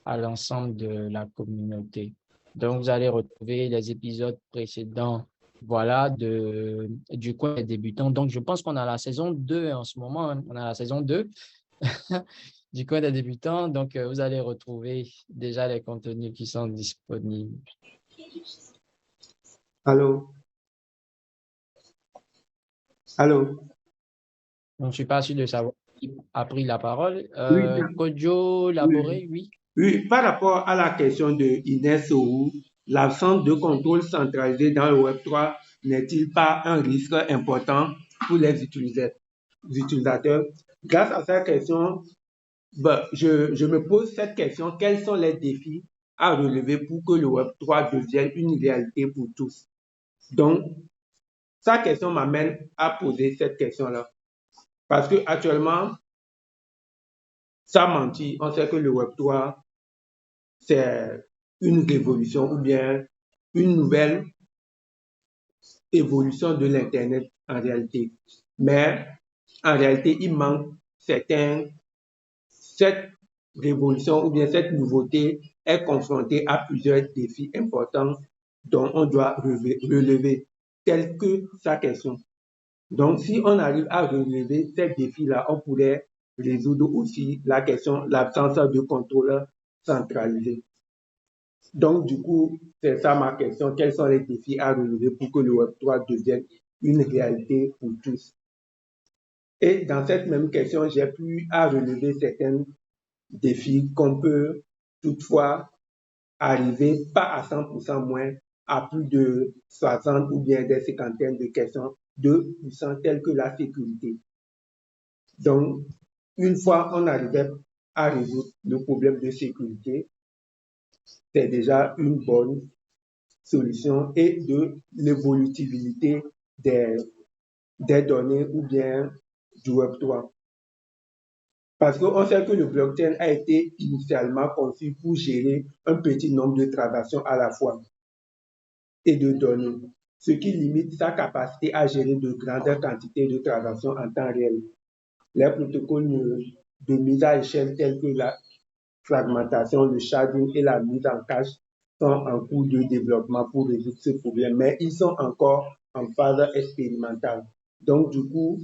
à l'ensemble de la communauté. Donc, vous allez retrouver les épisodes précédents, voilà, du coin des débutants. Donc, je pense qu'on a la saison 2 en ce moment, hein. On a la saison 2 du coin des débutants. Donc, vous allez retrouver déjà les contenus qui sont disponibles. Allô? Allô? Je ne suis pas sûr de savoir qui a pris la parole. Oui, Kojo Laboré, oui. oui, par rapport à la question de Inès Sohou, l'absence de contrôle centralisé dans le Web3 n'est-il pas un risque important pour les utilisateurs? Grâce à cette question, je me pose cette question, quels sont les défis à relever pour que le Web3 devienne une réalité pour tous? Donc, sa question m'amène à poser cette question-là. Parce que actuellement, sans mentir, on sait que le Web3, c'est une révolution ou bien une nouvelle évolution de l'Internet en réalité. Mais en réalité, il manque cette révolution ou bien cette nouveauté est confrontée à plusieurs défis importants dont on doit relever, tels que sa question. Donc, si on arrive à relever ces défis-là, on pourrait résoudre aussi la question, l'absence de contrôle centralisé. Donc, du coup, c'est ça ma question. Quels sont les défis à relever pour que le Web3 devienne une réalité pour tous? Et dans cette même question, j'ai pu à relever certains défis qu'on peut toutefois arriver, pas à 100% moins, à plus de 60 ou bien des cinquantaines de questions de puissance telles que la sécurité. Donc, une fois on arrivait à résoudre le problème de sécurité, c'est déjà une bonne solution et de l'évolutivité des données ou bien du Web3. Parce qu'on sait que le blockchain a été initialement conçu pour gérer un petit nombre de transactions à la fois et de données, ce qui limite sa capacité à gérer de grandes quantités de transactions en temps réel. Les protocoles de mise à échelle tels que la fragmentation, le sharding et la mise en cache sont en cours de développement pour résoudre ce problème, mais ils sont encore en phase expérimentale. Donc, du coup,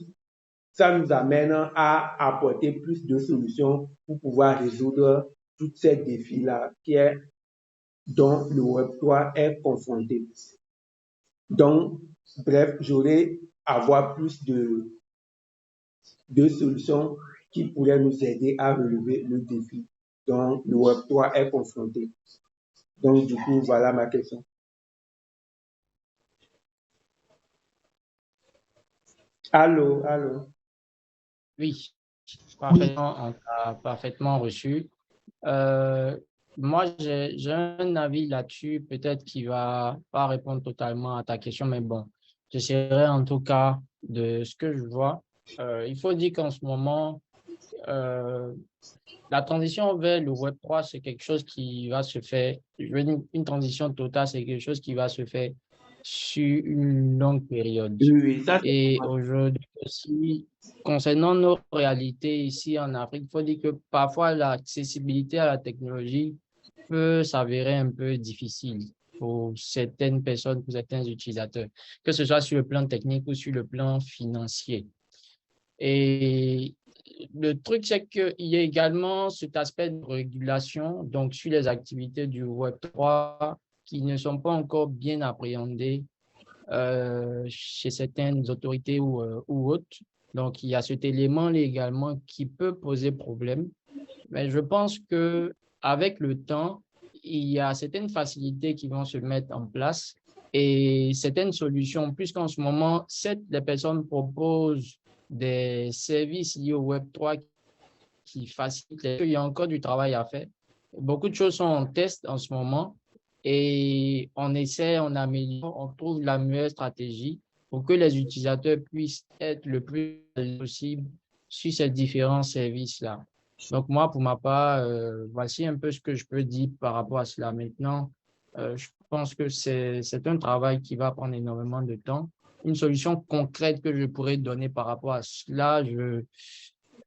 ça nous amène à apporter plus de solutions pour pouvoir résoudre tous ces défis-là dont le Web3 est confronté. Donc, bref, j'aurais avoir plus de solutions qui pourraient nous aider à relever le défi dont le Web3 est confronté. Donc, du coup, voilà ma question. Allô, allô. Oui, parfaitement, on t'a parfaitement reçu. Moi, j'ai un avis là-dessus, peut-être qui va pas répondre totalement à ta question, mais bon, j'essaierai en tout cas de ce que je vois. Il faut dire qu'en ce moment, la transition vers le Web3, c'est quelque chose qui va se faire, une transition totale, c'est quelque chose qui va se faire sur une longue période. Oui, ça, Et aujourd'hui aussi, concernant nos réalités ici en Afrique, il faut dire que parfois l'accessibilité à la technologie peut s'avérer un peu difficile pour certaines personnes, pour certains utilisateurs, que ce soit sur le plan technique ou sur le plan financier. Et le truc, c'est qu'il y a également cet aspect de régulation, donc sur les activités du Web3 qui ne sont pas encore bien appréhendées chez certaines autorités ou autres. Donc, il y a cet élément-là également qui peut poser problème. Mais je pense que avec le temps, il y a certaines facilités qui vont se mettre en place et certaines solutions, puisqu'en ce moment, certes, les personnes proposent des services liés au Web3 qui facilitent. Il y a encore du travail à faire. Beaucoup de choses sont en test en ce moment et on essaie, on améliore, on trouve la meilleure stratégie pour que les utilisateurs puissent être le plus possible sur ces différents services-là. Donc, moi, pour ma part, voici un peu ce que je peux dire par rapport à cela. Maintenant, je pense que c'est un travail qui va prendre énormément de temps. Une solution concrète que je pourrais donner par rapport à cela,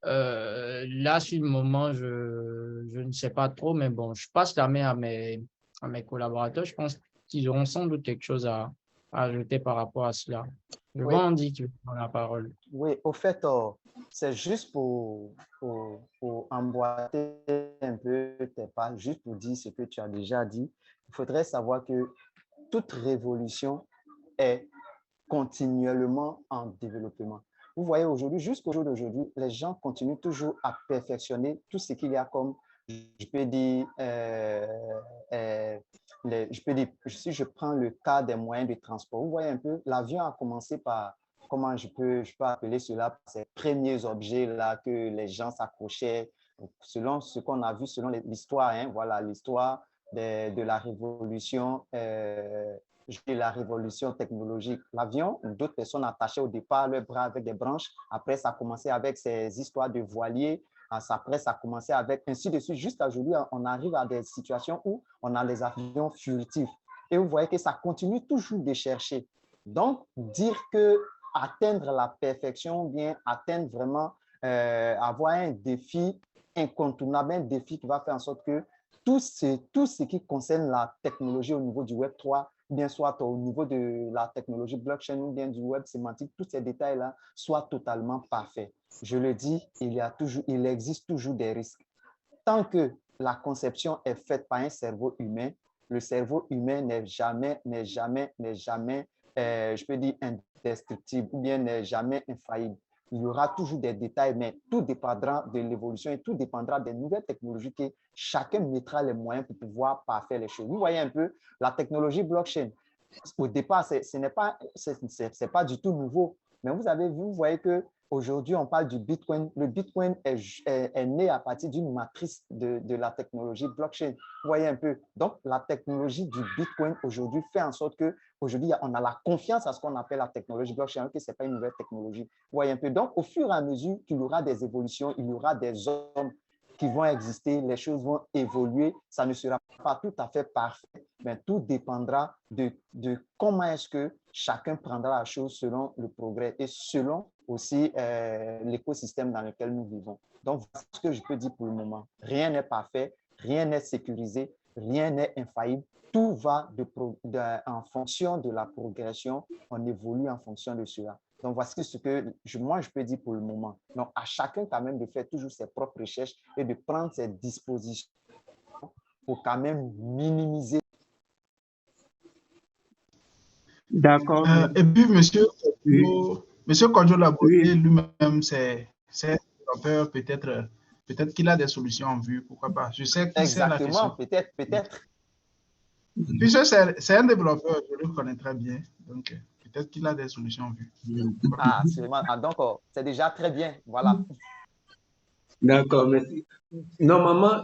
là, sur le moment, je ne sais pas trop, mais bon, je passe la main à mes collaborateurs. Je pense qu'ils auront sans doute quelque chose à ajouter par rapport à cela. Je Oui. vois Andy qui prend la parole. Oui, au fait, c'est juste pour emboîter un peu tes pas, juste pour dire ce que tu as déjà dit. Il faudrait savoir que toute révolution est continuellement en développement. Vous voyez, aujourd'hui, jusqu'au jour d'aujourd'hui, les gens continuent toujours à perfectionner tout ce qu'il y a comme, je peux dire, si je prends le cas des moyens de transport, vous voyez un peu, l'avion a commencé par, comment je peux appeler cela, ces premiers objets-là que les gens s'accrochaient, selon ce qu'on a vu, selon l'histoire, hein, voilà, l'histoire de la révolution la révolution technologique. L'avion, d'autres personnes attachaient au départ leurs bras avec des branches. Après, ça a commencé avec ces histoires de voiliers. Après, ça a commencé avec ainsi de suite. Juste aujourd'hui, on arrive à des situations où on a les avions furtifs. Et vous voyez que ça continue toujours de chercher. Donc, dire que atteindre la perfection, bien atteindre vraiment, avoir un défi incontournable, un défi qui va faire en sorte que tout ce qui concerne la technologie au niveau du Web3, bien soit au niveau de la technologie blockchain ou bien du web sémantique, tous ces détails-là soient totalement parfaits. Je le dis, il existe toujours des risques. Tant que la conception est faite par un cerveau humain, le cerveau humain n'est jamais, je peux dire, indestructible ou bien n'est jamais infaillible. Il y aura toujours des détails, mais tout dépendra de l'évolution et tout dépendra des nouvelles technologies que chacun mettra les moyens pour pouvoir parfaire les choses. Vous voyez un peu la technologie blockchain. Au départ, ce n'est pas du tout nouveau, mais vous voyez que aujourd'hui, on parle du Bitcoin. Le Bitcoin est né à partir d'une matrice de la technologie blockchain. Vous voyez un peu. Donc, la technologie du Bitcoin aujourd'hui fait en sorte qu'aujourd'hui, on a la confiance à ce qu'on appelle la technologie blockchain, que ce n'est pas une nouvelle technologie. Vous voyez un peu. Donc, au fur et à mesure qu'il y aura des évolutions, il y aura des hommes qui vont exister, les choses vont évoluer. Ça ne sera pas tout à fait parfait, mais tout dépendra de comment est-ce que chacun prendra la chose selon le progrès et selon aussi l'écosystème dans lequel nous vivons. Donc, voilà ce que je peux dire pour le moment. Rien n'est parfait, rien n'est sécurisé, rien n'est infaillible. Tout va en fonction de la progression, on évolue en fonction de cela. Donc, voici ce que moi, je peux dire pour le moment. Donc, à chacun quand même de faire toujours ses propres recherches et de prendre ses dispositions pour quand même minimiser. D'accord. Et puis, monsieur Kodjo Laborde, Oui. lui-même, c'est développeur, peut-être qu'il a des solutions en vue, pourquoi pas. Je sais que c'est la question. Exactement, peut-être. Puisque c'est un développeur, je le connais très bien, donc peut-être qu'il a des solutions en vue. Ah, sûrement. Ah, donc, c'est déjà très bien. Voilà. D'accord, merci. Normalement,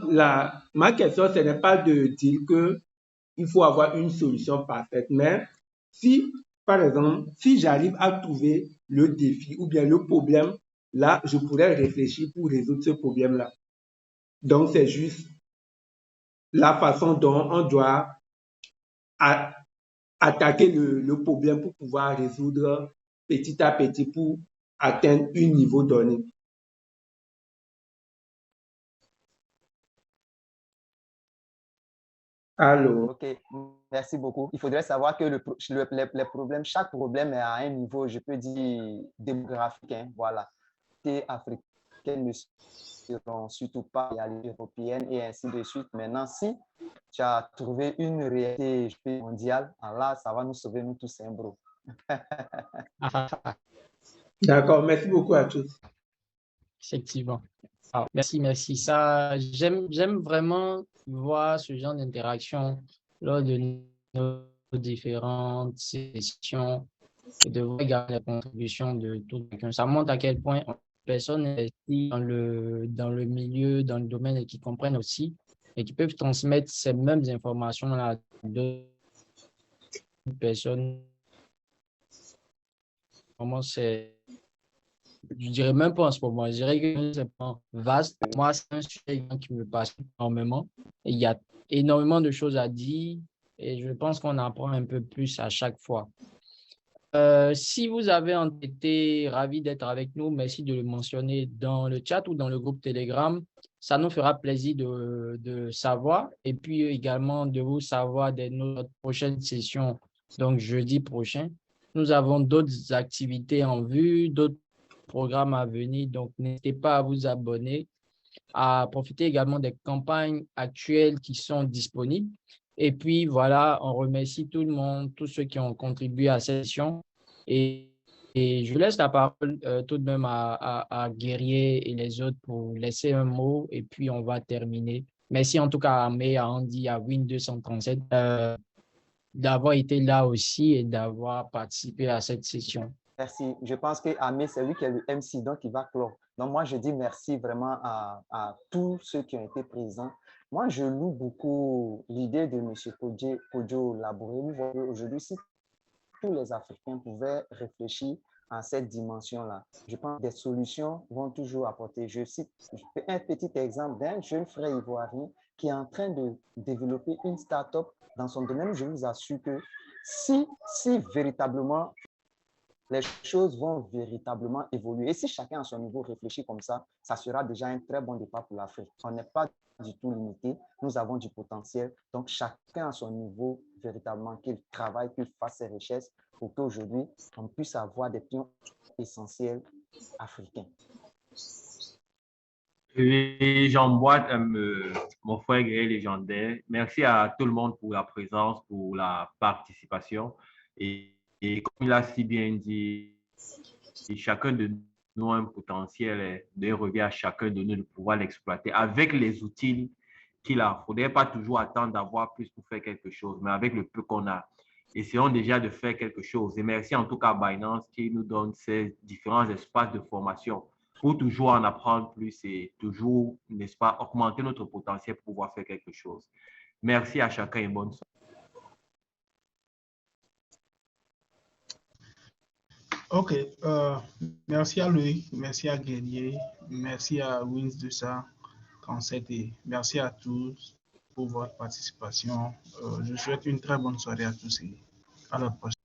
ma question, ce n'est pas de dire qu'il faut avoir une solution parfaite, mais si, par exemple, si j'arrive à trouver le défi ou bien le problème, là, je pourrais réfléchir pour résoudre ce problème-là. Donc, c'est juste la façon dont on doit attaquer le problème pour pouvoir résoudre petit à petit pour atteindre un niveau donné. Allô? OK, merci beaucoup. Il faudrait savoir que les problèmes, chaque problème est à un niveau, je peux dire, démographique. Hein, voilà. Et Afrique. africaines ne seront surtout pas européennes et ainsi de suite. Maintenant, si tu as trouvé une réalité mondiale, là, ça va nous sauver, nous tous, un bro. D'accord, merci beaucoup à tous. Effectivement. Ah, merci, merci. Ça, j'aime vraiment voir ce genre d'interaction lors de nos différentes sessions et de voir également les contributions de tout chacun. Ça montre à quel point personne investit dans le milieu, dans le domaine et qui comprennent aussi et qui peuvent transmettre ces mêmes informations à d'autres personnes. Vraiment, c'est, je dirais même pas en ce moment, je dirais que c'est pas vaste. Moi, c'est un sujet qui me passe énormément. Et il y a énormément de choses à dire et je pense qu'on apprend un peu plus à chaque fois. Si vous avez été ravi d'être avec nous, merci de le mentionner dans le chat ou dans le groupe Telegram. Ça nous fera plaisir de savoir et puis également de vous savoir de notre prochaine session, donc jeudi prochain. Nous avons d'autres activités en vue, d'autres programmes à venir, donc n'hésitez pas à vous abonner, à profiter également des campagnes actuelles qui sont disponibles. Et puis voilà, on remercie tout le monde, tous ceux qui ont contribué à cette session. Et je laisse la parole tout de même à Guerrier et les autres pour laisser un mot et puis on va terminer. Merci en tout cas à Amé, à Andy, à Win237 d'avoir été là aussi et d'avoir participé à cette session. Merci. Je pense que Amé, c'est lui qui est le MC, donc il va clore. Donc moi, je dis merci vraiment à tous ceux qui ont été présents. Moi, je loue beaucoup l'idée de M. Kodjo Labouré. Vous voyez, aujourd'hui, si tous les Africains pouvaient réfléchir à cette dimension-là, je pense que des solutions vont toujours apporter. Je cite un petit exemple d'un jeune frère ivoirien qui est en train de développer une start-up dans son domaine. Je vous assure que si véritablement les choses vont véritablement évoluer. Et si chacun à son niveau réfléchit comme ça sera déjà un très bon départ pour l'Afrique. On n'est pas du tout limité, nous avons du potentiel. Donc, chacun à son niveau, véritablement, qu'il travaille, qu'il fasse ses richesses pour qu'aujourd'hui, on puisse avoir des pions essentiels africains. Et j'emboîte mon frère Guerrier légendaire. Merci à tout le monde pour la présence, pour la participation. Et comme il a si bien dit, chacun de nous a un potentiel de revient à chacun de nous de pouvoir l'exploiter avec les outils qu'il a. Il ne faudrait pas toujours attendre d'avoir plus pour faire quelque chose, mais avec le peu qu'on a, essayons déjà de faire quelque chose. Et merci en tout cas à Binance qui nous donne ces différents espaces de formation pour toujours en apprendre plus et toujours, n'est-ce pas, augmenter notre potentiel pour pouvoir faire quelque chose. Merci à chacun et bonne soirée. Ok, merci à lui, merci à Guerrier, merci à Wins237 et merci à tous pour votre participation. Je souhaite une très bonne soirée à tous et à la prochaine.